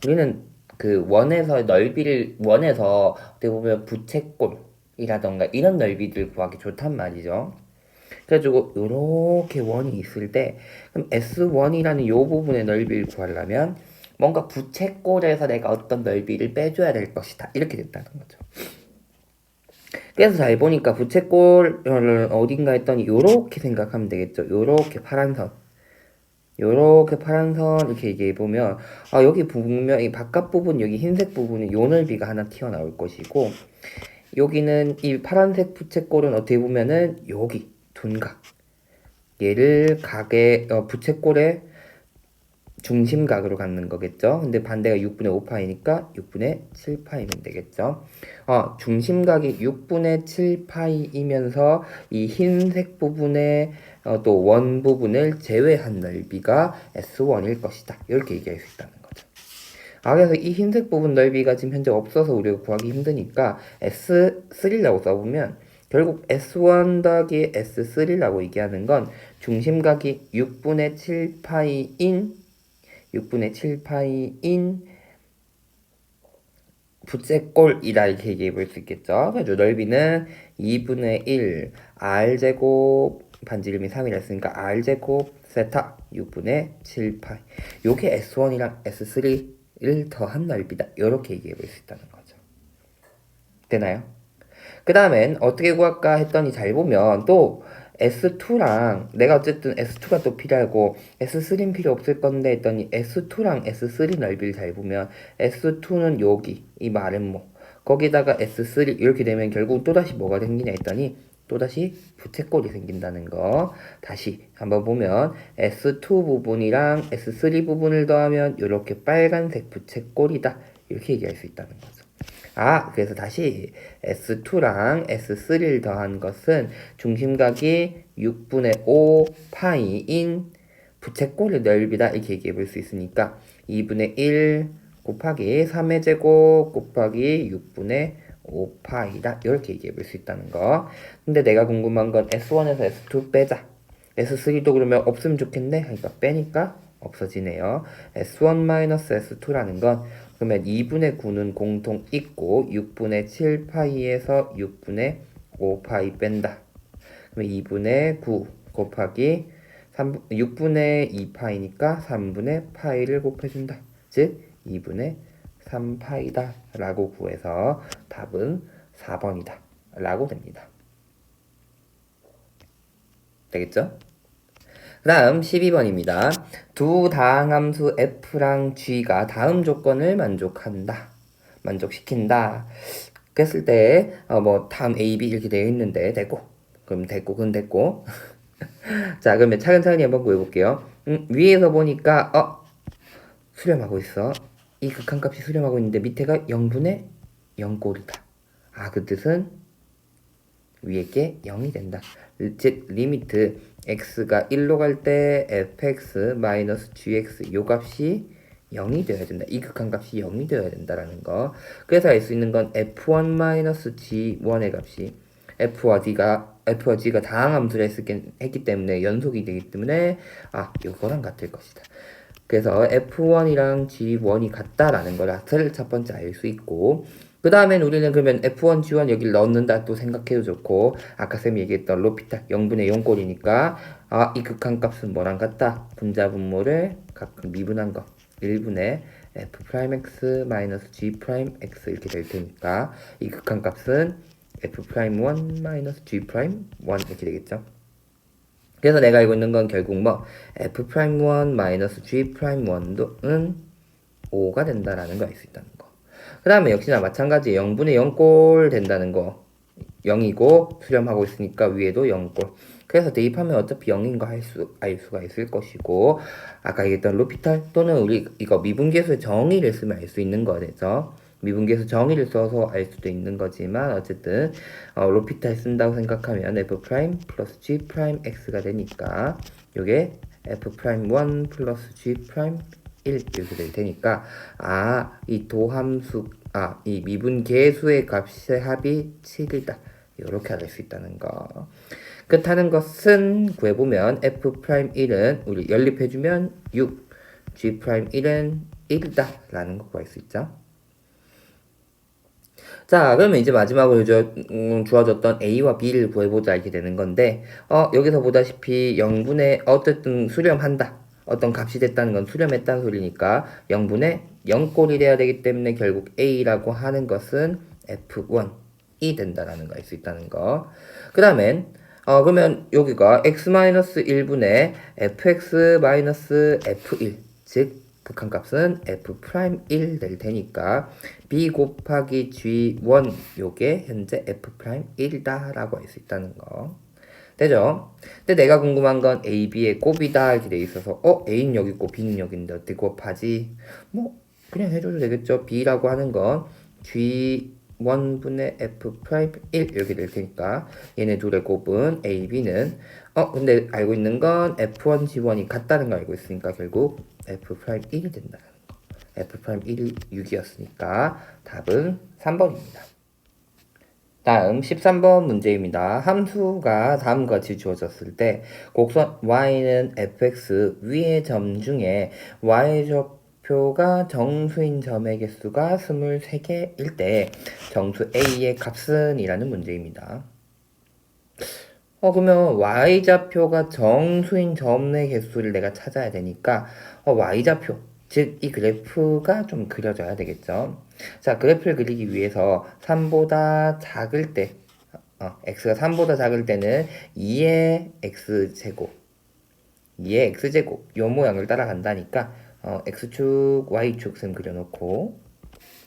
우리는 그 원에서 어떻게 보면 부채꼴이라던가 이런 넓이들 구하기 좋단 말이죠. 그래가지고 요렇게 원이 있을 때 그럼 S1이라는 요 부분의 넓이를 구하려면 뭔가 부채꼴에서 내가 어떤 넓이를 빼줘야 될 것이다 이렇게 됐다는 거죠. 그래서 잘 보니까 부채꼴을 어딘가 했더니 요렇게 생각하면 되겠죠. 요렇게 파란 선 이렇게 얘기해보면 여기 분명 이 바깥 부분 여기 흰색 부분에 요 넓이가 하나 튀어나올 것이고 여기는 이 파란색 부채꼴은 어떻게 보면은 여기 둔각 얘를 부채꼴의 중심각으로 갖는 거겠죠. 근데 반대가 6분의 5파이니까 6분의 7파이면 되겠죠. 중심각이 6분의 7파이이면서 이 흰색 부분의 또 원 부분을 제외한 넓이가 S1일 것이다. 이렇게 얘기할 수 있다는 거죠. 그래서 이 흰색 부분 넓이가 지금 현재 없어서 우리가 구하기 힘드니까 S3라고 써보면 결국 S1 더하기 S3라고 얘기하는 건 중심각이 6분의 7파이인 부채꼴이다 이렇게 얘기해 볼 수 있겠죠. 그래서 넓이는 2분의 1 R제곱 반지름이 3이라 했으니까 R제곱 세타 6분의 7파이 요게 S1이랑 S3를 더한 넓이다 이렇게 얘기해 볼 수 있다는 거죠. 되나요? 그 다음엔 어떻게 구할까 했더니 잘 보면 또 S2랑 내가 어쨌든 S2가 또 필요하고 S3는 필요 없을 건데 했더니 S2랑 S3 넓이를 잘 보면 S2는 여기 이 마름모 거기다가 S3 이렇게 되면 결국 또다시 뭐가 생기냐 했더니 또다시 부채꼴이 생긴다는 거. 다시 한번 보면 S2 부분이랑 S3 부분을 더하면 이렇게 빨간색 부채꼴이다 이렇게 얘기할 수 있다는 거죠. 그래서 다시 S2랑 S3를 더한 것은 중심각이 6분의 5 파이인 부채꼴의 넓이다 이렇게 얘기해 볼 수 있으니까 2분의 1 곱하기 3의 제곱 곱하기 6분의 5파이다. 이렇게 얘기해 볼 수 있다는 거. 근데 내가 궁금한 건 S1에서 S2 빼자. S3도 그러면 없으면 좋겠네? 그러니까 빼니까 없어지네요. S1-S2라는 건 그러면 2분의 9는 공통 있고 6분의 7파이에서 6분의 5파이 뺀다. 그러면 2분의 9 곱하기 6분의 2파이니까 3분의 파이를 곱해준다. 즉 2분의 3파이다 라고 구해서 답은 4번이다 라고 됩니다. 되겠죠? 그 다음 12번입니다. 두 다항함수 f랑 g가 다음 조건을 만족시킨다. 그랬을 때 뭐 다음 a, b 이렇게 되어 있는데 됐고 그럼 됐고 자 그러면 차근차근히 한번 구해볼게요. 위에서 보니까 수렴하고 있어. 이 극한값이 수렴하고 있는데 밑에가 0분의 0꼴이다. 그 뜻은 위에 게 0이 된다. 즉 리미트 x가 1로 갈 때 fx-gx 요 값이 0이 되어야 된다. 이 극한값이 0이 되어야 된다라는 거. 그래서 알 수 있는 건 f1-g1의 값이 f와 g가 다항함수를 했기 때문에 연속이 되기 때문에 요거랑 같을 것이다. 그래서 F1이랑 G1이 같다라는 거를 첫 번째 알 수 있고 그 다음엔 우리는 그러면 F1, G1 여기를 넣는다 또 생각해도 좋고 아까 쌤이 얘기했던 로피탈 0분의 0꼴이니까 이 극한값은 뭐랑 같다? 분자분모를 각각 미분한 거 1분의 F'X-G'X 이렇게 될 테니까 이 극한값은 F'1-G'1 이렇게 되겠죠. 그래서 내가 알고 있는 건 결국 F'1-G'1은 5가 된다라는 거 알 수 있다는 거. 그 다음에 역시나 마찬가지 0분의 0꼴 된다는 거. 0이고 수렴하고 있으니까 위에도 0꼴. 그래서 대입하면 어차피 0인 거 알 수가 있을 것이고 아까 얘기했던 로피탈 또는 우리 이거 미분계수의 정의를 쓰면 알 수 있는 거죠. 미분계수 정의를 써서 알 수도 있는 거지만 어쨌든 로피탈 쓴다고 생각하면 f' 플러스 g' x가 되니까 요게 f'1 플러스 g' 1 이렇게 될 테니까 이 도함수 이 미분계수의 값의 합이 7이다. 이렇게 알 수 있다는 거. 그렇다는 것은 구해보면 f'1은 우리 연립해주면 6, g'1은 1이다 라는 거 구할 수 있죠. 자 그러면 이제 마지막으로 주어졌던 a와 b를 구해보자 이렇게 되는 건데 여기서 보다시피 0분의 어쨌든 수렴한다. 어떤 값이 됐다는 건 수렴했다는 소리니까 0분의 0꼴이 돼야 되기 때문에 결국 a라고 하는 것은 f1이 된다라는 거 알 수 있다는 거. 그 다음엔 그러면 여기가 x-1분의 fx-f1 즉 극한값은 f'1 될 테니까 b 곱하기 g1 요게 현재 f'1이다 라고 할 수 있다는 거 되죠? 근데 내가 궁금한 건 a, b의 곱이다 이렇게 돼 있어서 a는 여기 있고 b는 여기 있는데 어떻게 곱하지? 뭐 그냥 해줘도 되겠죠. b라고 하는 건 g1분의 f'1 이렇게 될 테니까 얘네 둘의 곱은 a, b는 근데 알고 있는 건 f1, g1이 같다는 거 알고 있으니까 결국 f'1이 된다는 거. f'1이 6이었으니까 답은 3번입니다. 다음 13번 문제입니다. 함수가 다음과 같이 주어졌을 때 곡선 y는 fx 위의 점 중에 y좌표가 정수인 점의 개수가 23개일 때 정수 a의 값은 이라는 문제입니다. 그러면 y좌표가 정수인 점의 개수를 내가 찾아야 되니까 y좌표 즉 이 그래프가 좀 그려져야 되겠죠. 자 그래프를 그리기 위해서 3보다 작을 때 x가 3보다 작을 때는 2의 x제곱 요 모양을 따라간다니까 x축 y축 셈 그려놓고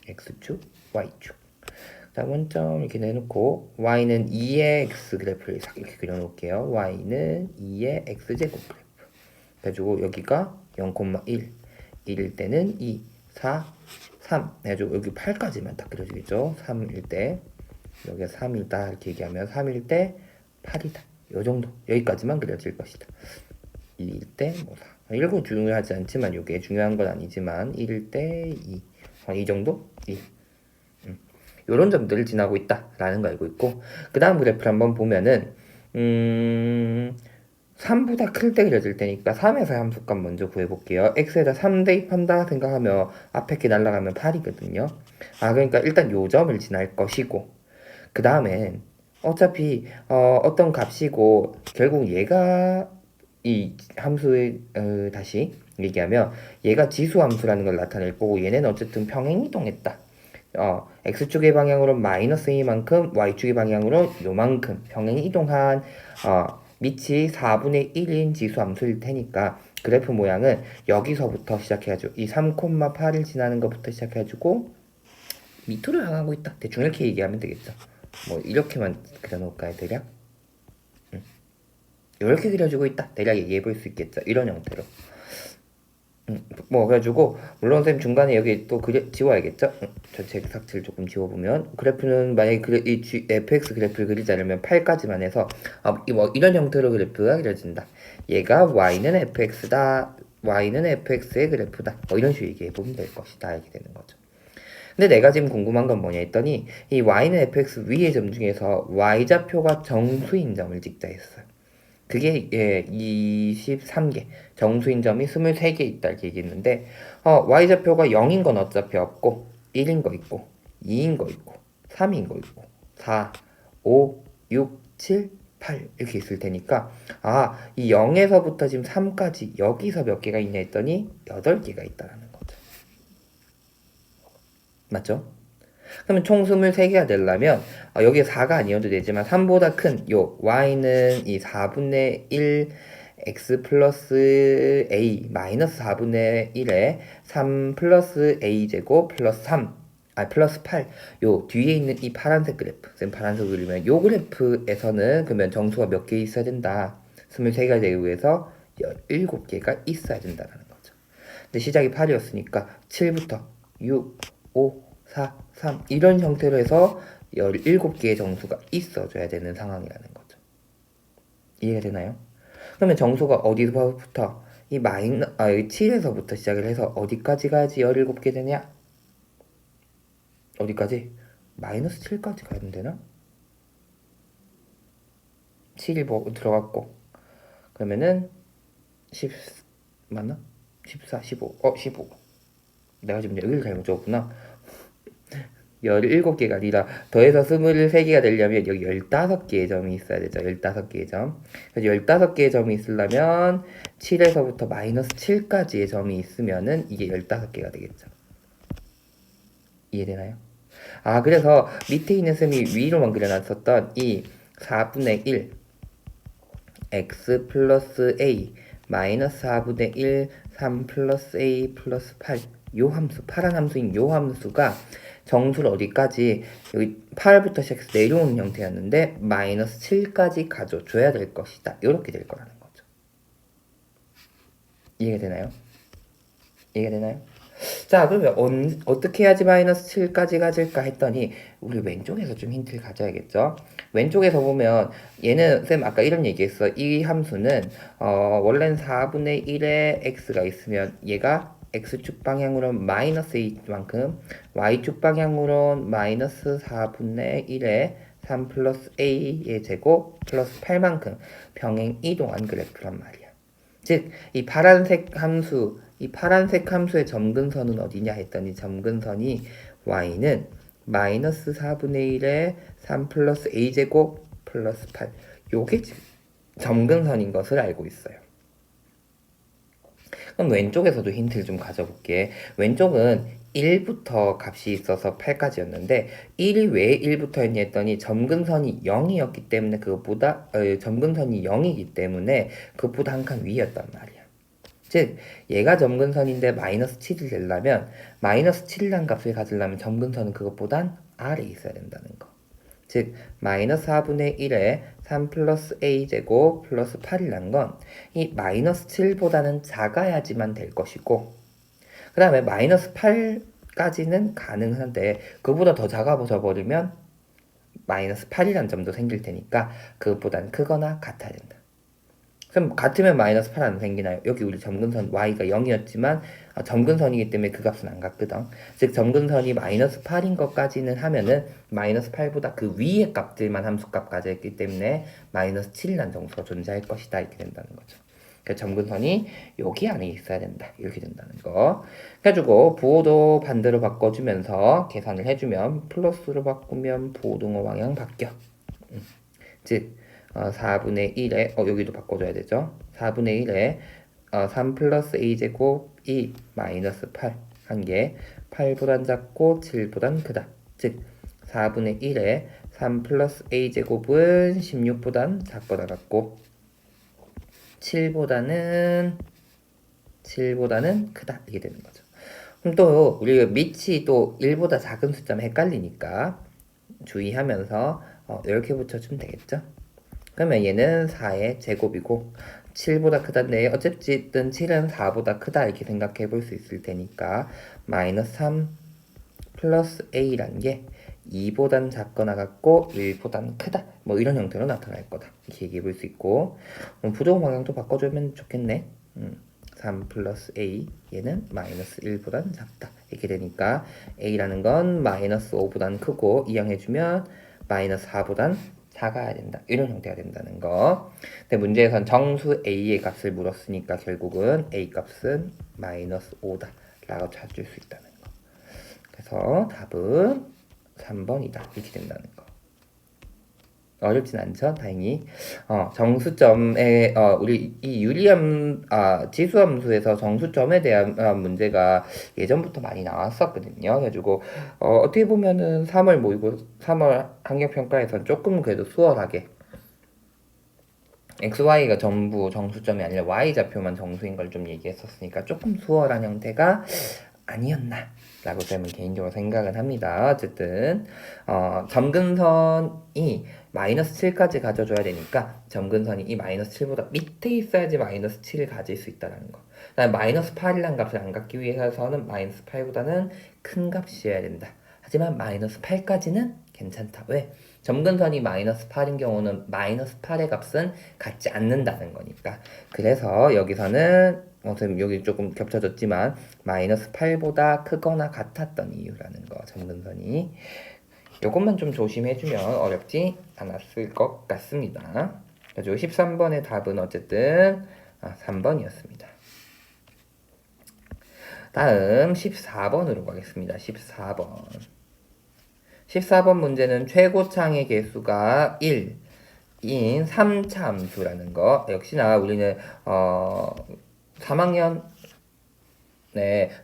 x축 y축 자 원점 이렇게 내놓고 y는 2의 x 그래프를 이렇게 그려놓을게요. y는 2의 x제곱 그래프 그래가지고 여기가 0,1 1일 때는 2, 4, 3 해가지고 여기 8까지만 딱 그려지겠죠. 3일 때 여기가 3이다 이렇게 얘기하면 3일 때 8이다 요 정도 여기까지만 그려질 것이다. 1일 때 뭐 4 이런 거 중요하지 않지만 이게 중요한 건 아니지만 1일 때 2, 이 정도? 요런 점들을 지나고 있다라는 거 알고 있고, 그 다음 그래프를 한번 보면은 3보다 클 때 그려질 테니까 3에서 함수값 먼저 구해볼게요. x에다 3 대입한다 생각하면 앞에 게 날아가면 8이거든요. 그러니까 일단 요 점을 지날 것이고, 그 다음엔 어차피 어떤 값이고 결국 얘가 이 함수의 다시 얘기하면 얘가 지수 함수라는 걸 나타낼 거고, 얘는 어쨌든 평행 이동했다. x축의 방향으로 마이너스 A만큼, y축의 방향으로 요만큼 평행 이동한 밑이 4분의 1인 지수 함수일 테니까 그래프 모양은 여기서부터 시작해가지고 이 3,8을 지나는 것부터 시작해가지고 밑으로 향하고 있다. 대충 이렇게 얘기하면 되겠죠. 뭐 이렇게만 그려놓을까요, 대략? 이렇게 그려주고 있다. 대략 얘기해 볼 수 있겠죠. 이런 형태로. 뭐 그래가지고 물론 선생님 중간에 여기 또 지워야겠죠? 전체 삭제를 조금 지워보면 그래프는 만약에 이 fx 그래프를 그리지 않으면 8까지만 해서 뭐 이런 형태로 그래프가 그려진다. 얘가 y는 fx다. y는 fx의 그래프다. 뭐 이런 식으로 얘기해보면 될 것이다. 이렇게 되는 거죠. 근데 내가 지금 궁금한 건 뭐냐 했더니 이 y는 fx 위의 점 중에서 y좌표가 정수인 점을 찍자 했어요. 그게 23개, 정수인 점이 23개 있다 이렇게 얘기했는데 y좌표가 0인 건 어차피 없고 1인 거 있고 2인 거 있고 3인 거 있고 4, 5, 6, 7, 8 이렇게 있을 테니까 이 0에서부터 지금 3까지 여기서 몇 개가 있냐 했더니 8개가 있다라는 거죠. 맞죠? 그러면 총 23개가 되려면 여기에 4가 아니어도 되지만 3보다 큰 요 y는 이 4분의 1 x 플러스 a 마이너스 4분의 1에 3 플러스 a 제곱 플러스 3 플러스 8 요 뒤에 있는 이 파란색 그래프 쌤 파란색으로 그리면 요 그래프에서는 그러면 정수가 몇 개 있어야 된다. 23개가 되기 위해서 17개가 있어야 된다는 거죠. 근데 시작이 8이었으니까 7부터 6, 5, 4, 3 이런 형태로 해서 17개의 정수가 있어줘야 되는 상황이라는 거죠. 이해가 되나요? 그러면 정수가 어디서부터 이 7에서부터 시작을 해서 어디까지 가야지 17개 되냐? 어디까지? 마이너스 7까지 가야 되나? 7이 들어갔고 그러면은 10 맞나? 14, 15 15 내가 지금 여기를 잘못 적었구나. 17개가 아니라 더해서 23개가 되려면 여기 15개의 점이 있어야 되죠. 15개의 점. 그래서 15개의 점이 있으려면 7에서부터 마이너스 7까지의 점이 있으면은 이게 15개가 되겠죠. 이해되나요? 그래서 밑에 있는 셈이 위로만 그려놨었던 이 4분의 1 x 플러스 a 마이너스 4분의 1 3 플러스 a 플러스 8 요 함수, 파란 함수인 요 함수가 정수를 어디까지 여기 8부터 시작해서 내려오는 형태였는데 마이너스 7까지 가져줘야 될 것이다. 이렇게 될 거라는 거죠. 이해가 되나요? 이해가 되나요? 자, 그러면 어떻게 해야지 마이너스 7까지 가질까 했더니 우리 왼쪽에서 좀 힌트를 가져야겠죠. 왼쪽에서 보면 얘는 쌤 아까 이런 얘기했어. 이 함수는 원래는 4분의 1에 x가 있으면 얘가 x축 방향으로 마이너스 8만큼 y축 방향으로 마이너스 4분의 1에 3 플러스 a의 제곱 플러스 8만큼 평행 이동한 그래프란 말이야. 즉, 이 파란색 함수의 점근선은 어디냐 했더니 점근선이 y는 마이너스 4분의 1에 3 플러스 a제곱 플러스 8 요게 점근선인 것을 알고 있어요. 그럼 왼쪽에서도 힌트를 좀 가져볼게. 왼쪽은 1부터 값이 있어서 8까지였는데 1이 왜 1부터 했냐 했더니 점근선이 0이었기 때문에 점근선이 0이기 때문에 그것보다 한 칸 위였단 말이야. 즉 얘가 점근선인데 마이너스 7이 되려면 마이너스 7이라는 값을 가지려면 점근선은 그것보단 아래에 있어야 된다는 거. 즉 마이너스 4분의 1에 3 플러스 a제곱 플러스 8이란 건 이 마이너스 7보다는 작아야지만 될 것이고 그 다음에 마이너스 8까지는 가능한데 그보다 더 작아져 버리면 마이너스 8이란 점도 생길 테니까 그것보다는 크거나 같아야 된다. 그럼 같으면 마이너스 8 안 생기나요? 여기 우리 점근선 y가 0이었지만 점근선이기 때문에 그 값은 안 같거든. 즉 점근선이 마이너스 8인 것까지는 하면은 마이너스 8보다 그 위의 값들만 함수값 가져있기 때문에 마이너스 7이라는 정수가 존재할 것이다. 이렇게 된다는 거죠. 그래서 점근선이 여기 안에 있어야 된다. 이렇게 된다는 거. 해주고 부호도 반대로 바꿔주면서 계산을 해주면 플러스로 바꾸면 부호등호 방향 바뀌어. 즉 4분의 1에 여기도 바꿔줘야 되죠. 4분의 1에 3 플러스 a제곱 2 마이너스 8 한 개 8보단 작고 7보단 크다. 즉 4분의 1에 3 플러스 a제곱은 16보단 작거나 같고 7보다는 크다. 이게 되는 거죠. 그럼 또 우리가 밑이 또 1보다 작은 숫자면 헷갈리니까 주의하면서 이렇게 붙여주면 되겠죠. 그러면 얘는 4의 제곱이고 7보다 크다인데 어쨌든 7은 4보다 크다 이렇게 생각해 볼 수 있을 테니까 마이너스 3 플러스 a란 게 2보단 작거나 같고 1보단 크다 뭐 이런 형태로 나타날 거다 이렇게 얘기해 볼 수 있고 부정 방향도 바꿔주면 좋겠네. 3 플러스 a 얘는 마이너스 1보단 작다 이렇게 되니까 a라는 건 마이너스 5보단 크고 이항해주면 마이너스 4보단 작아야 된다. 이런 형태가 된다는 거. 근데 문제에선 정수 a의 값을 물었으니까 결국은 a 값은 마이너스 5다 라고 찾을 수 있다는 거. 그래서 답은 3번이다. 이렇게 된다는 거. 어렵진 않죠? 다행히. 정수점에, 우리 이 지수함수에서 정수점에 대한 문제가 예전부터 많이 나왔었거든요. 그래가지고, 어떻게 보면은 3월 모의고 3월 학력평가에선 조금 그래도 수월하게 XY가 전부 정수점이 아니라 Y좌표만 정수인 걸 좀 얘기했었으니까 조금 수월한 형태가 아니었나 라고 저는 개인적으로 생각은 합니다. 어쨌든 점근선이 마이너스 7까지 가져줘야 되니까 점근선이 이 마이너스 7보다 밑에 있어야지 마이너스 7을 가질 수 있다는 거. 그다음에 마이너스 8이라는 값을 안 갖기 위해서는 마이너스 8보다는 큰 값이어야 된다. 하지만 마이너스 8까지는 괜찮다. 왜? 점근선이 마이너스 8인 경우는 마이너스 8의 값은 갖지 않는다는 거니까. 그래서 여기서는 지금 여기 조금 겹쳐졌지만 마이너스 8보다 크거나 같았던 이유라는 거. 점근선이. 요것만 좀 조심해주면 어렵지 않았을 것 같습니다. 그래서 13번의 답은 어쨌든 3번이었습니다. 다음 14번으로 가겠습니다. 14번 문제는 최고창의 개수가 1인 3차 함수라는 거. 역시나 우리는 3학년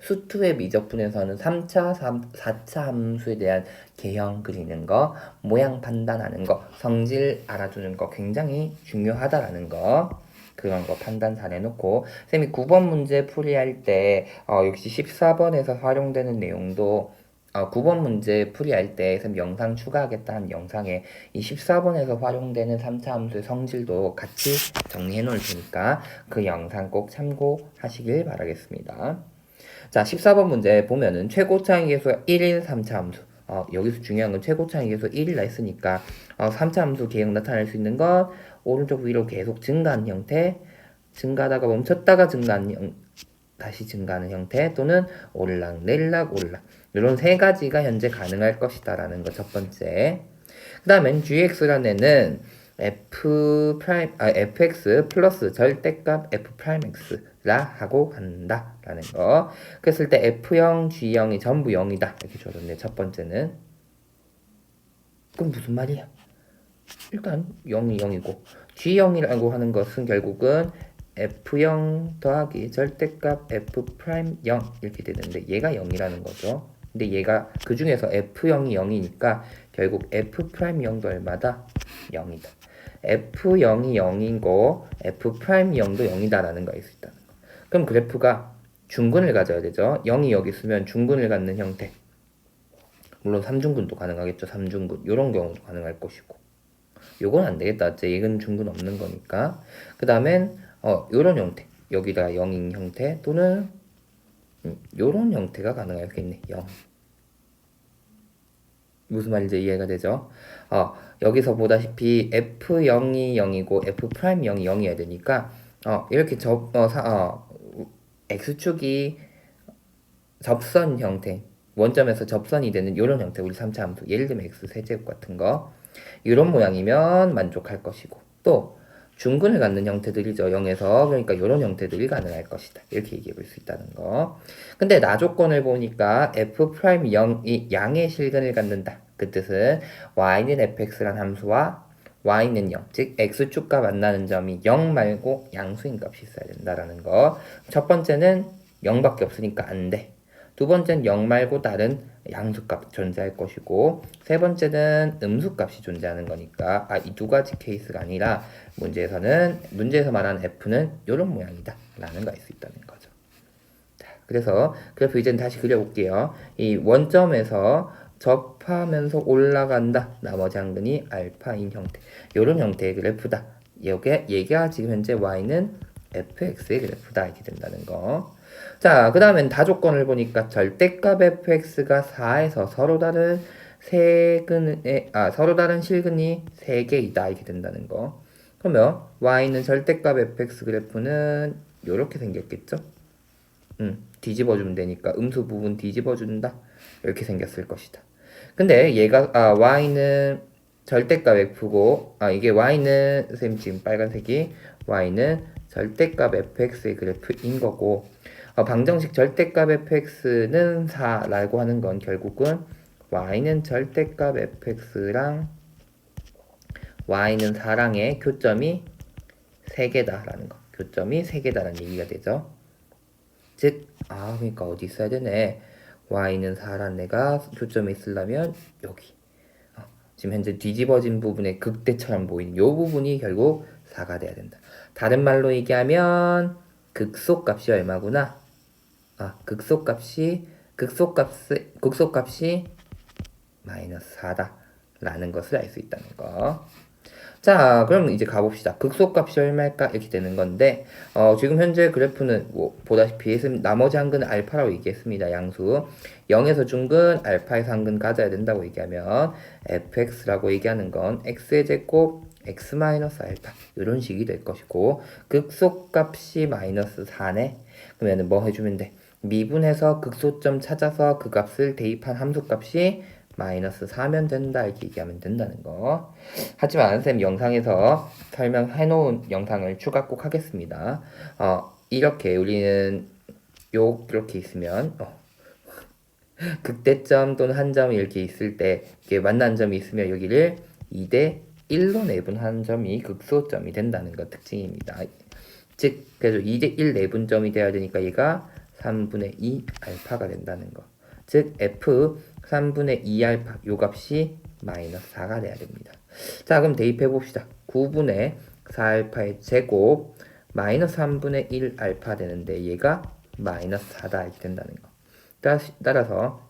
수투의 미적분에서는 3차, 4차 함수에 대한 개형 그리는 거, 모양 판단하는 거, 성질 알아두는 거 굉장히 중요하다라는 거. 그런 거 판단 잘 해놓고 쌤이 9번 문제 풀이할 때 역시 14번에서 활용되는 내용도 9번 문제 풀이할 때 쌤 영상 추가하겠다는 영상에 이 14번에서 활용되는 3차 함수의 성질도 같이 정리해 놓을 테니까 그 영상 꼭 참고하시길 바라겠습니다. 자, 14번 문제 보면은 최고차의 개수가 1인 3차 함수. 여기서 중요한 건 최고차의 개수 1이라 했으니까 3차 함수 개형 나타낼 수 있는 건 오른쪽 위로 계속 증가하는 형태, 증가하다가 멈췄다가 다시 증가하는 형태 또는 오르락 내리락 오르락 이런 세 가지가 현재 가능할 것이다 라는 거 첫 번째. 그 다음엔 gx라는 애는 fx 플러스 절대값 f'x라 하고 간다 라는 거. 그랬을 때 f0, g0이 전부 0이다 이렇게 줘줬네. 첫 번째는. 그럼 무슨 말이야? 일단 0이 0이고 g0이라고 하는 것은 결국은 f0 더하기 절대값 f'0 이렇게 되는데 얘가 0이라는 거죠. 근데 얘가 그 중에서 f0이 0이니까 결국 f'0도 얼마다? 0이다. f0이 0인 거 f'0도 0이다라는 거 있을 수 있다는 거. 그럼 그래프가 중근을 가져야 되죠. 0이 여기 있으면 중근을 갖는 형태. 물론 3중근도 가능하겠죠. 3중근. 이런 경우도 가능할 것이고. 요건 안 되겠다. 얘는 중근 없는 거니까. 그 다음엔 요런 형태. 여기다 0인 형태 또는 요런 형태가 가능하겠네. 0. 무슨 말인지 이해가 되죠? 여기서 보다시피 F0이 0이고 F'0이 0이어야 되니까 이렇게 X축이 접선 형태, 원점에서 접선이 되는 이런 형태, 우리 3차 함수, 예를 들면 X 세제곱 같은 거 이런 모양이면 만족할 것이고, 또 중근을 갖는 형태들이죠. 0에서. 그러니까 이런 형태들이 가능할 것이다. 이렇게 얘기해 볼 수 있다는 거. 근데 나 조건을 보니까 F'0이 양의 실근을 갖는다. 그 뜻은 y는 fx란 함수와 y는 0, 즉 x축과 만나는 점이 0 말고 양수인 값이 있어야 된다라는 거. 첫 번째는 0밖에 없으니까 안 돼. 두 번째는 0 말고 다른 양수값 존재할 것이고, 세 번째는 음수값이 존재하는 거니까 이 두 가지 케이스가 아니라 문제에서 말하는 f는 이런 모양이다 라는 거 알 수 있다는 거죠. 자, 그래서 그래프 이제는 다시 그려볼게요. 이 원점에서 접하면서 올라간다. 나머지 항근이 알파인 형태. 이런 형태의 그래프다. 얘가 지금 현재 y는 fx의 그래프다 이렇게 된다는 거. 자, 그 다음엔 다조건을 보니까 절대값 fx가 4에서 서로 다른 실근이 3개이다 이렇게 된다는 거. 그러면 y는 절대값 fx 그래프는 이렇게 생겼겠죠? 뒤집어주면 되니까 음수 부분 뒤집어준다 이렇게 생겼을 것이다. 근데 y는 절대값 f고 이게 y는 선생님 지금 빨간색이 y는 절대값 fx의 그래프인 거고, 방정식 절대값 fx는 4라고 하는 건 결국은 y는 절대값 fx랑 y는 4랑의 교점이 3개다라는 거. 교점이 3개다라는 얘기가 되죠. 즉, 그러니까 어디 있어야 되네. y는 4란 애가 교점이 있으려면 여기. 지금 현재 뒤집어진 부분의 극대처럼 보이는 이 부분이 결국 4가 돼야 된다. 다른 말로 얘기하면 극소값이 얼마구나? 극소값이 마이너스 4다라는 것을 알 수 있다는 거. 자, 그럼 이제 가봅시다. 극소값이 얼마일까? 이렇게 되는 건데, 지금 현재 그래프는 보다시피 나머지 항근은 알파라고 얘기했습니다. 양수. 0에서 중근, 알파에서 항근 가져야 된다고 얘기하면, fx라고 얘기하는 건 x의 제곱, x 마이너스 알파. 이런 식이 될 것이고, 극소값이 마이너스 4네? 그러면 뭐 해주면 돼? 미분해서 극소점 찾아서 그 값을 대입한 함수값이 마이너스 4면 된다 이렇게 얘기하면 된다는 거. 하지만 쌤 영상에서 설명해 놓은 영상을 추가 꼭 하겠습니다. 이렇게 우리는 이렇게 있으면 극대점 또는 한 점이 이렇게 있을 때 이게 만난 점이 있으면 여기를 2대 1로 내분하는 점이 극소점이 된다는 것 특징입니다. 즉 그래서 2대 1 내분점이 돼야 되니까 얘가 3분의 2 알파가 된다는 거. 즉 f 3분의 2 알파 요 값이 마이너스 4가 돼야 됩니다. 자, 그럼 대입해 봅시다. 9분의 4 알파의 제곱 마이너스 3분의 1 알파 되는데 얘가 마이너스 4다 이렇게 된다는 거. 따라서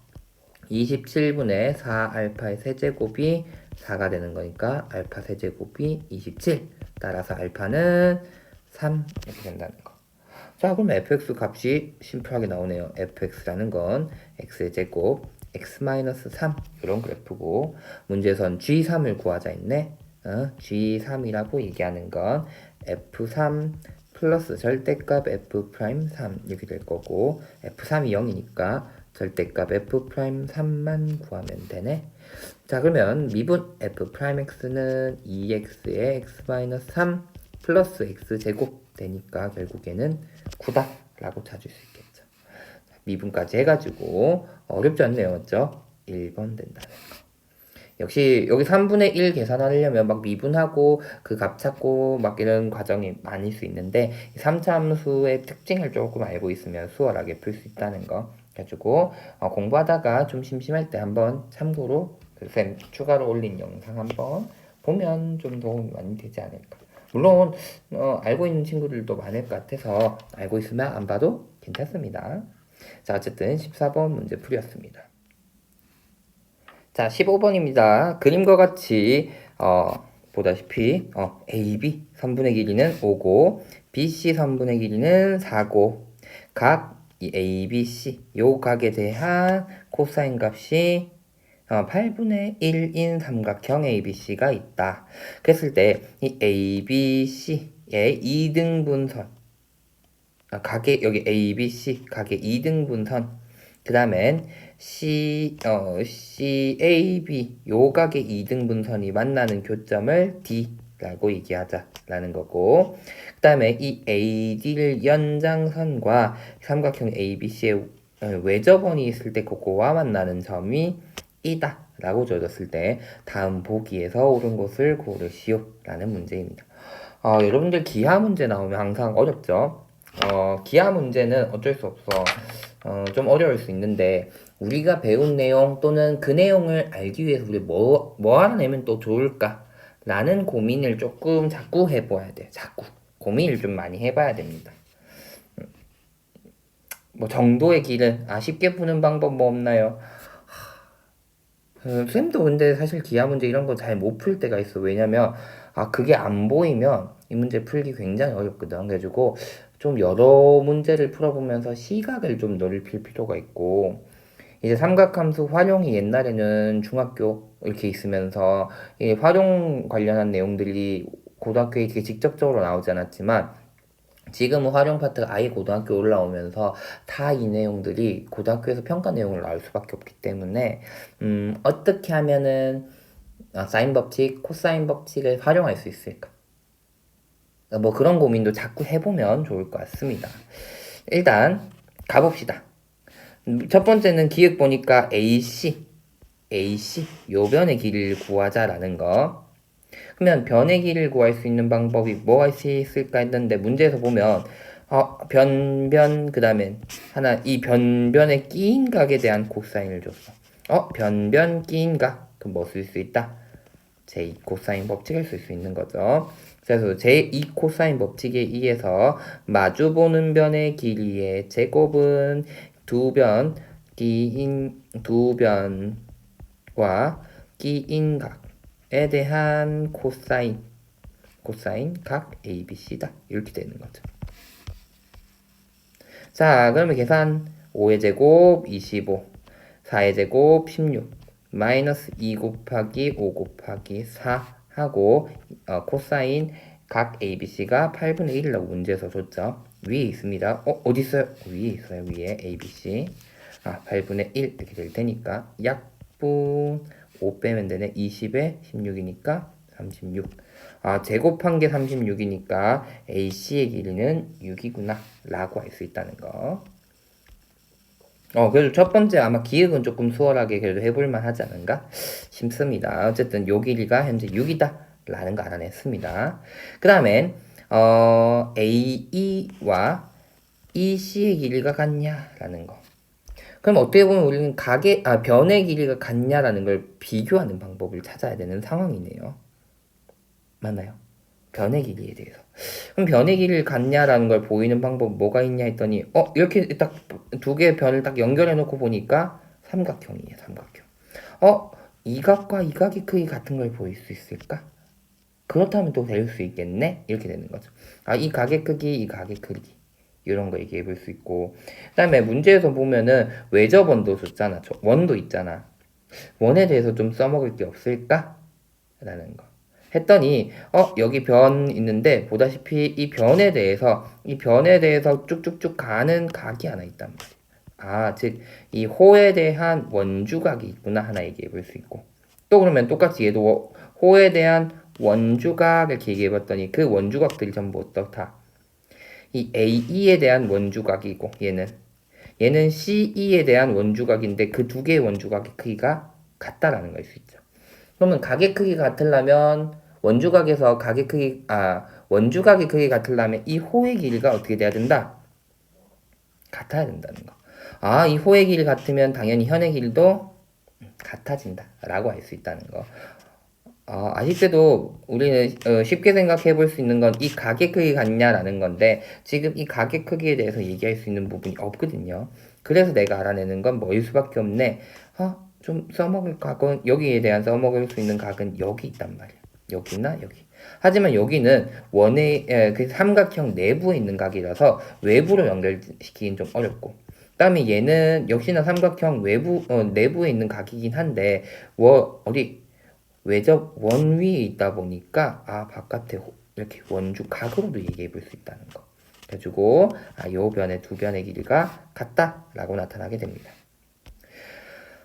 27분의 4 알파의 세제곱이 4가 되는 거니까 알파 세제곱이 27. 따라서 알파는 3 이렇게 된다는 거. 자, 그럼 fx 값이 심플하게 나오네요. fx라는 건 x의 제곱 x-3 이런 그래프고, 문제에선 g3을 구하자 했네. g3이라고 얘기하는 건 f3 플러스 절대값 f'3 이렇게 될 거고, f3이 0이니까 절대값 f'3만 구하면 되네. 자, 그러면 미분 f'x는 2x의 x-3 플러스 x제곱 되니까 결국에는 9다 라고 찾을 수 있겠죠. 미분까지 해가지고 어렵지 않네요. 맞죠? 1번 된다는 거. 역시 여기 3분의 1 계산하려면 막 미분하고 그 값 찾고 막 이런 과정이 많을 수 있는데 3차 함수의 특징을 조금 알고 있으면 수월하게 풀 수 있다는 거. 그래가지고 공부하다가 좀 심심할 때 한번 참고로 쌤 추가로 올린 영상 한번 보면 좀 도움이 많이 되지 않을까. 물론 알고 있는 친구들도 많을 것 같아서 알고 있으면 안 봐도 괜찮습니다. 자, 어쨌든 14번 문제 풀이였습니다. 자, 15번입니다. 그림과 같이 보다시피 AB 선분의 길이는 5고 BC 선분의 길이는 4고 각 이 ABC 요 각에 대한 코사인 값이 8분의 1인 삼각형 ABC가 있다. 그랬을 때 이 ABC의 2등분선, 각의 여기 ABC 각의 2등분선, 그 다음엔 CAB 요 각의 2등분선이 만나는 교점을 D라고 얘기하자라는 거고, 그 다음에 이 AD를 연장선과 삼각형 ABC의 외접원이 있을 때 그거와 만나는 점이 이다 라고 줘줬을 때 다음 보기에서 옳은 것을 고르시오 라는 문제입니다. 여러분들 기하 문제 나오면 항상 어렵죠. 기하 문제는 어쩔 수 없어. 좀 어려울 수 있는데 우리가 배운 내용 또는 그 내용을 알기 위해서 우리 뭐 알아내면 또 좋을까? 라는 고민을 조금 자꾸 해봐야 돼. 자꾸 고민을 좀 많이 해봐야 됩니다. 뭐 정도의 길은 쉽게 푸는 방법 뭐 없나요? 쌤도 근데 사실 기하 문제 이런 거 잘 못 풀 때가 있어. 왜냐면 그게 안 보이면 이 문제 풀기 굉장히 어렵거든. 그래가지고 좀 여러 문제를 풀어보면서 시각을 좀 넓힐 필요가 있고, 이제 삼각함수 활용이 옛날에는 중학교 이렇게 있으면서 이 활용 관련한 내용들이 고등학교에 되게 직접적으로 나오지 않았지만 지금은 활용 파트가 아예 고등학교 올라오면서 다 이 내용들이 고등학교에서 평가 내용을 나올 수밖에 없기 때문에 어떻게 하면은 사인 법칙, 코사인 법칙을 활용할 수 있을까? 뭐 그런 고민도 자꾸 해보면 좋을 것 같습니다. 일단 가봅시다. 첫 번째는 기억 보니까 AC 요 변의 길이를 구하자라는 거. 그러면 변의 길이를 구할 수 있는 방법이 뭐가 있을까 했는데 문제에서 보면 그 다음에 하나 이 변변에 끼인 각에 대한 코사인을 줬어. 변변 끼인 각 그럼 뭐 쓸 수 있다? 제2 코사인 법칙을 쓸 수 있는 거죠. 그래서 제2 코사인 법칙에 의해서 마주보는 변의 길이의 제곱은 두 변과 끼인 각에 대한 코사인 각 ABC다. 이렇게 되는 거죠. 자, 그러면 계산 5의 제곱 25, 4의 제곱 16, 마이너스 2 곱하기 5 곱하기 4 하고 코사인 각 ABC가 8분의 1이라고 문제에서 줬죠. 위에 있습니다. 어디 있어요? 위에 있어요. 위에 ABC 8분의 1 이렇게 될 테니까 약분 5 빼면 되네. 20에 16이니까 36. 제곱한 게 36이니까 AC의 길이는 6이구나 라고 할 수 있다는 거. 그래도 첫 번째 아마 기억은 조금 수월하게 그래도 해볼만 하지 않은가 싶습니다. 어쨌든 요 길이가 현재 6이다 라는 거 알아냈습니다. 그 다음엔 AE와 EC의 길이가 같냐라는 거. 그럼 어떻게 보면 우리는 변의 길이가 같냐라는 걸 비교하는 방법을 찾아야 되는 상황이네요. 맞나요? 변의 길이에 대해서. 그럼 변의 길이를 같냐라는 걸 보이는 방법 뭐가 있냐 했더니 이렇게 딱 두 개의 변을 딱 연결해 놓고 보니까 삼각형이에요. 삼각형. 이 각과 이 각의 크기 같은 걸 보일 수 있을까? 그렇다면 또 될 수 있겠네? 이렇게 되는 거죠. 이 각의 크기, 이 각의 크기. 이런 거 얘기해 볼 수 있고. 그 다음에 문제에서 보면은 외접원도 줬잖아. 원도 있잖아. 원에 대해서 좀 써먹을 게 없을까? 라는 거. 했더니 여기 변 있는데 보다시피 이 변에 대해서 쭉쭉쭉 가는 각이 하나 있단 말이야. 즉 이 호에 대한 원주각이 있구나 하나 얘기해 볼 수 있고, 또 그러면 똑같이 얘도 호에 대한 원주각을 얘기해 봤더니 그 원주각들이 전부 어떻다? 이 AE에 대한 원주각이고 얘는 CE에 대한 원주각인데 그 두 개의 원주각의 크기가 같다라는 걸 수 있죠. 그러면 각의 크기가 같으려면 원주각의 크기 같으려면 이 호의 길이가 어떻게 돼야 된다? 같아야 된다는 거. 이 호의 길이 같으면 당연히 현의 길이도 같아진다 라고 할 수 있다는 거. 아쉽게도 우리는 쉽게 생각해 볼 수 있는 건 이 각의 크기 같냐라는 건데 지금 이 각의 크기에 대해서 얘기할 수 있는 부분이 없거든요. 그래서 내가 알아내는 건 뭐일 수밖에 없네. 좀 써먹을 각은 여기에 대한 써먹을 수 있는 각은 여기 있단 말이야. 여기나 여기. 하지만 여기는 그 삼각형 내부에 있는 각이라서 외부로 연결시키긴 좀 어렵고, 그다음에 얘는 역시나 삼각형 내부에 있는 각이긴 한데 어디 외접 원 위에 있다 보니까 바깥에 이렇게 원주 각으로도 얘기해 볼 수 있다는 거. 그래가지고 요 변의 두 변의 길이가 같다라고 나타나게 됩니다.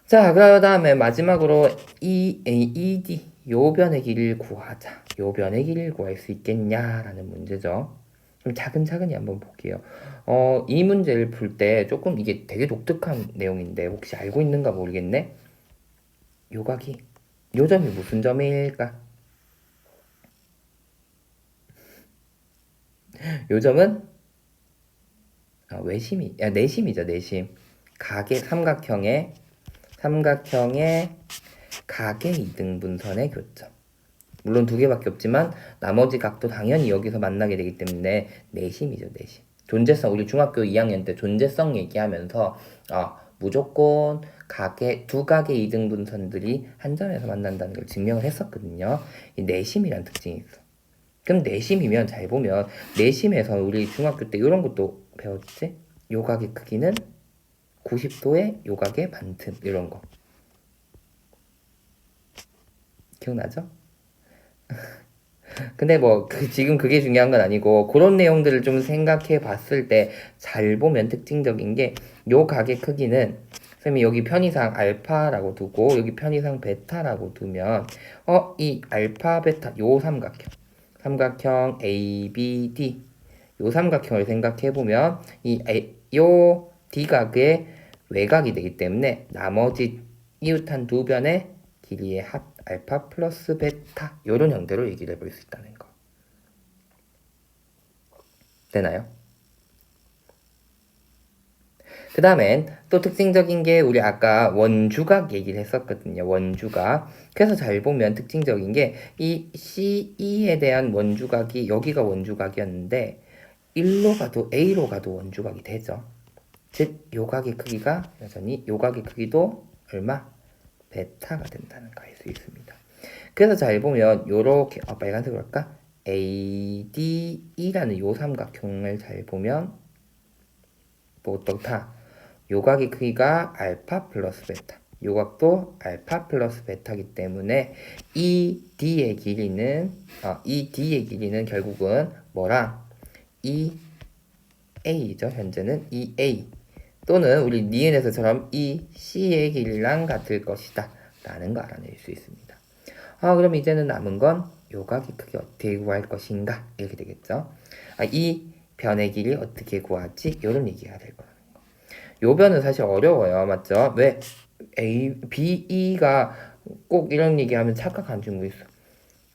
자, 그 다음에 마지막으로 ED 요 변의 길이를 구하자. 요 변의 길이를 구할 수 있겠냐라는 문제죠. 좀 차근차근히 한번 볼게요. 이 문제를 풀 때 조금 이게 되게 독특한 내용인데 혹시 알고 있는가 모르겠네. 요각이 요 점이 무슨 점일까? 요 점은 내심이죠, 내심. 삼각형의 각의 이등분선의 교점. 물론 두 개밖에 없지만 나머지 각도 당연히 여기서 만나게 되기 때문에 내심이죠, 내심. 존재성, 우리 중학교 2학년 때 존재성 얘기하면서 무조건 두 각의 이등분선들이 한 점에서 만난다는 걸 증명을 했었거든요. 이 내심이란 특징이 있어. 그럼 내심이면 잘 보면 내심에서 우리 중학교 때 이런 것도 배웠지? 요각의 크기는 90도의 요각의 반틈 이런 거 기억나죠? 근데 지금 그게 중요한 건 아니고 그런 내용들을 좀 생각해 봤을 때 잘 보면 특징적인 게 요 각의 크기는 선생님이 여기 편의상 알파라고 두고 여기 편의상 베타라고 두면 이 알파 베타 요 삼각형 ABD 요 삼각형을 생각해 보면 요 D각의 외곽이 되기 때문에 나머지 이웃한 두 변의 길이의 합 알파 플러스 베타 요런 형태로 얘기를 해볼 수 있다는 거. 되나요? 그 다음엔 또 특징적인 게 우리 아까 원주각 얘기를 했었거든요. 원주각. 그래서 잘 보면 특징적인 게 이 CE에 대한 원주각이 여기가 원주각이었는데 1로 가도 A로 가도 원주각이 되죠. 즉 요각의 크기가 여전히 요각의 크기도 얼마? 베타가 된다는 거 알 수 있습니다. 그래서 잘 보면 요렇게 빨간색으로 할까? ADE라는 요 삼각형을 잘 보면 어떻다? 요각의 크기가 알파 플러스 베타. 요각도 알파 플러스 베타이기 때문에 이 D의 길이는 결국은 뭐랑 EA죠. 현재는 EA 또는 우리 니은에서처럼 이 C의 길이랑 같을 것이다 라는 거 알아낼 수 있습니다. 그럼 이제는 남은 건 요각의 크기 어떻게 구할 것인가 이렇게 되겠죠. 이 변의 길이 어떻게 구하지? 이런 얘기가 될 거라는 거. 요 변은 사실 어려워요. 맞죠? 왜? BE가 꼭 이런 얘기하면 착각하는 친구 있어.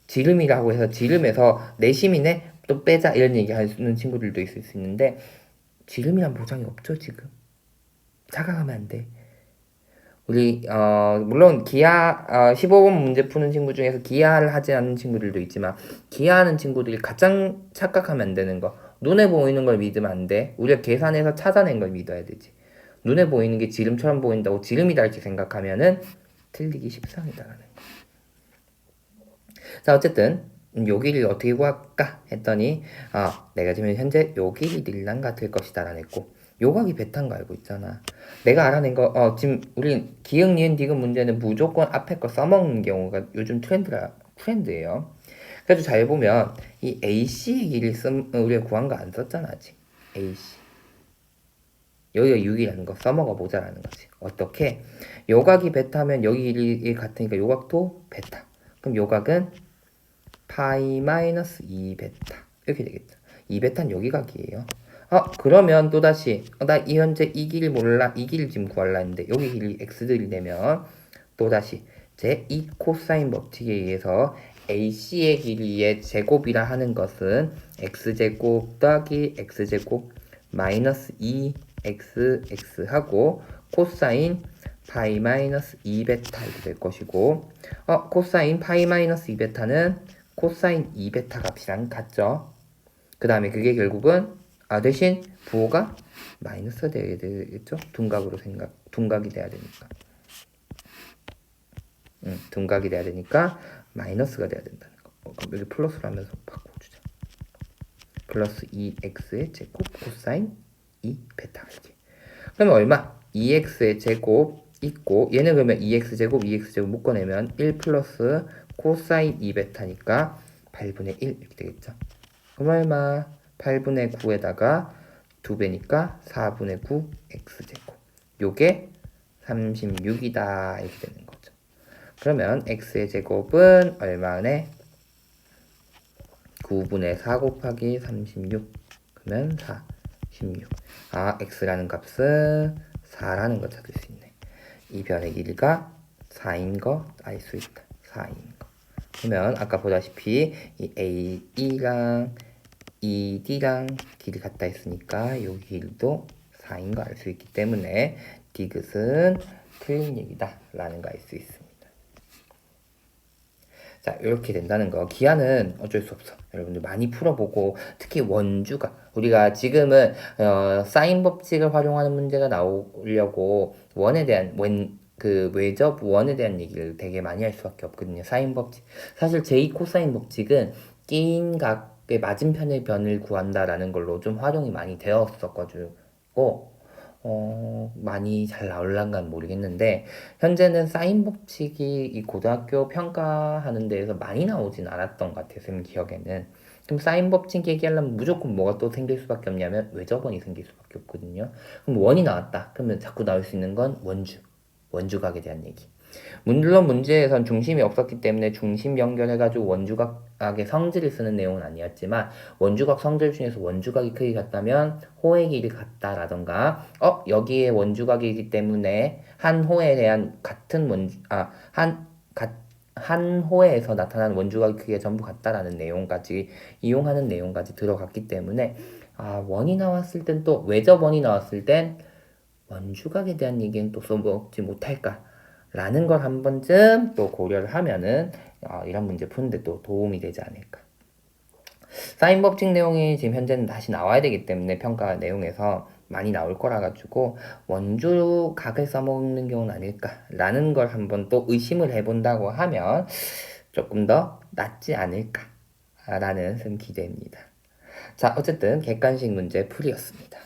지름이라고 해서 지름에서 내심이네 또 빼자 이런 얘기하는 친구들도 있을 수 있는데 지름이란 보장이 없죠 지금. 착각하면 안 돼. 우리 물론 기하 15번 문제 푸는 친구 중에서 기하를 하지 않는 친구들도 있지만 기하하는 친구들이 가장 착각하면 안 되는 거 눈에 보이는 걸 믿으면 안 돼. 우리가 계산해서 찾아낸 걸 믿어야 되지. 눈에 보이는 게 지름처럼 보인다고 지름이다 이렇게 생각하면은 틀리기 십상이다라는 거. 자 어쨌든 요 길이를 어떻게 구할까 했더니 내가 지금 현재 요 길이랑 같을 것이다 라는 했고 요각이 베타인 거 알고 있잖아. 내가 알아낸 거 지금 우리 기억 니은 디귿 문제는 무조건 앞에 거 써먹는 경우가 요즘 트렌드예요. 그래도 잘 보면 이 AC의 길이 우리가 구한 거 안 썼잖아 아직. AC 여기가 6이라는 거 써먹어 보자라는 거지. 어떻게? 요각이 베타면 여기 길이 같으니까 요각도 베타. 그럼 요각은 파이 마이너스 2베타 이렇게 되겠죠. 2베타는 여기 각이에요. 그러면 또다시 나 현재 이 길이 몰라. 이 길을 지금 구하려 했는데 여기 길이 x들이 되면 또다시 제2 코사인 법칙에 의해서 AC의 길이의 제곱이라 하는 것은 x제곱 더하기 x제곱 마이너스 2xx 하고 코사인 파이 마이너스 2베타 이렇게 될 것이고 코사인 파이 마이너스 2베타는 코사인 2베타 값이랑 같죠. 그 다음에 그게 결국은 대신 부호가 마이너스가 돼야 되겠죠. 둔각이 돼야 되니까. 둔각이 돼야 되니까 마이너스가 돼야 된다는 거. 그럼 여기 플러스로 하면서 바꿔주자. 플러스 2x의 제곱 코사인 2베타 이렇게. 그러면 얼마? 2x의 제곱 있고 얘는 그러면 2x제곱 묶어내면 1 플러스 코사인 2베타니까 8분의 1 이렇게 되겠죠. 그럼 얼마? 8분의 9에다가 2배니까 4분의 9 x제곱. 요게 36이다 이렇게 되는 거죠. 그러면 x의 제곱은 얼마네? 9분의 4 곱하기 36 그러면 16. 아, x라는 값은 4라는 거 찾을 수 있네. 이 변의 길이가 4인 거 알 수 있다. 4인 거. 그러면 아까 보다시피 이 AE랑 ED랑 길이 같다 했으니까 요 길도 4인 거 알 수 있기 때문에 디귿은 틀린 얘기다 라는 거 알 수 있습니다. 자, 이렇게 된다는 거. 기하는 어쩔 수 없어. 여러분들 많이 풀어보고 특히 원주각 우리가 지금은 사인 법칙을 활용하는 문제가 나오려고 원에 대한 그 외접 원에 대한 얘기를 되게 많이 할 수밖에 없거든요. 사인 법칙. 사실 제2 코사인 법칙은 끼인 각의 맞은편의 변을 구한다라는 걸로 좀 활용이 많이 되었었가지고 많이 잘 나올란가는 모르겠는데 현재는 사인 법칙이 이 고등학교 평가하는 데에서 많이 나오진 않았던 것 같아요. 쌤 기억에는. 그럼 사인 법칙 얘기하려면 무조건 뭐가 또 생길 수밖에 없냐면 외접원이 생길 수밖에 없거든요. 그럼 원이 나왔다. 그러면 자꾸 나올 수 있는 건 원주각에 대한 얘기. 물론 문제에선 중심이 없었기 때문에 중심 연결해가지고 원주각의 성질을 쓰는 내용은 아니었지만 원주각 성질 중에서 원주각이 크기 같다면 호의 길이 같다라던가 여기에 원주각이기 때문에 한 호에 대한 같은 한 호에서 나타나는 원주각의 크기가 전부 같다라는 내용까지 이용하는 내용까지 들어갔기 때문에 원이 나왔을 땐 또 외접원이 나왔을 땐 원주각에 대한 얘기는 또 써먹지 못할까 라는 걸 한 번쯤 또 고려를 하면은 이런 문제 푸는데 또 도움이 되지 않을까. 사인 법칙 내용이 지금 현재는 다시 나와야 되기 때문에 평가 내용에서 많이 나올 거라 가지고 원주각을 써먹는 경우는 아닐까라는 걸 한번 또 의심을 해본다고 하면 조금 더 낫지 않을까라는 기대입니다. 자, 어쨌든 객관식 문제 풀이였습니다.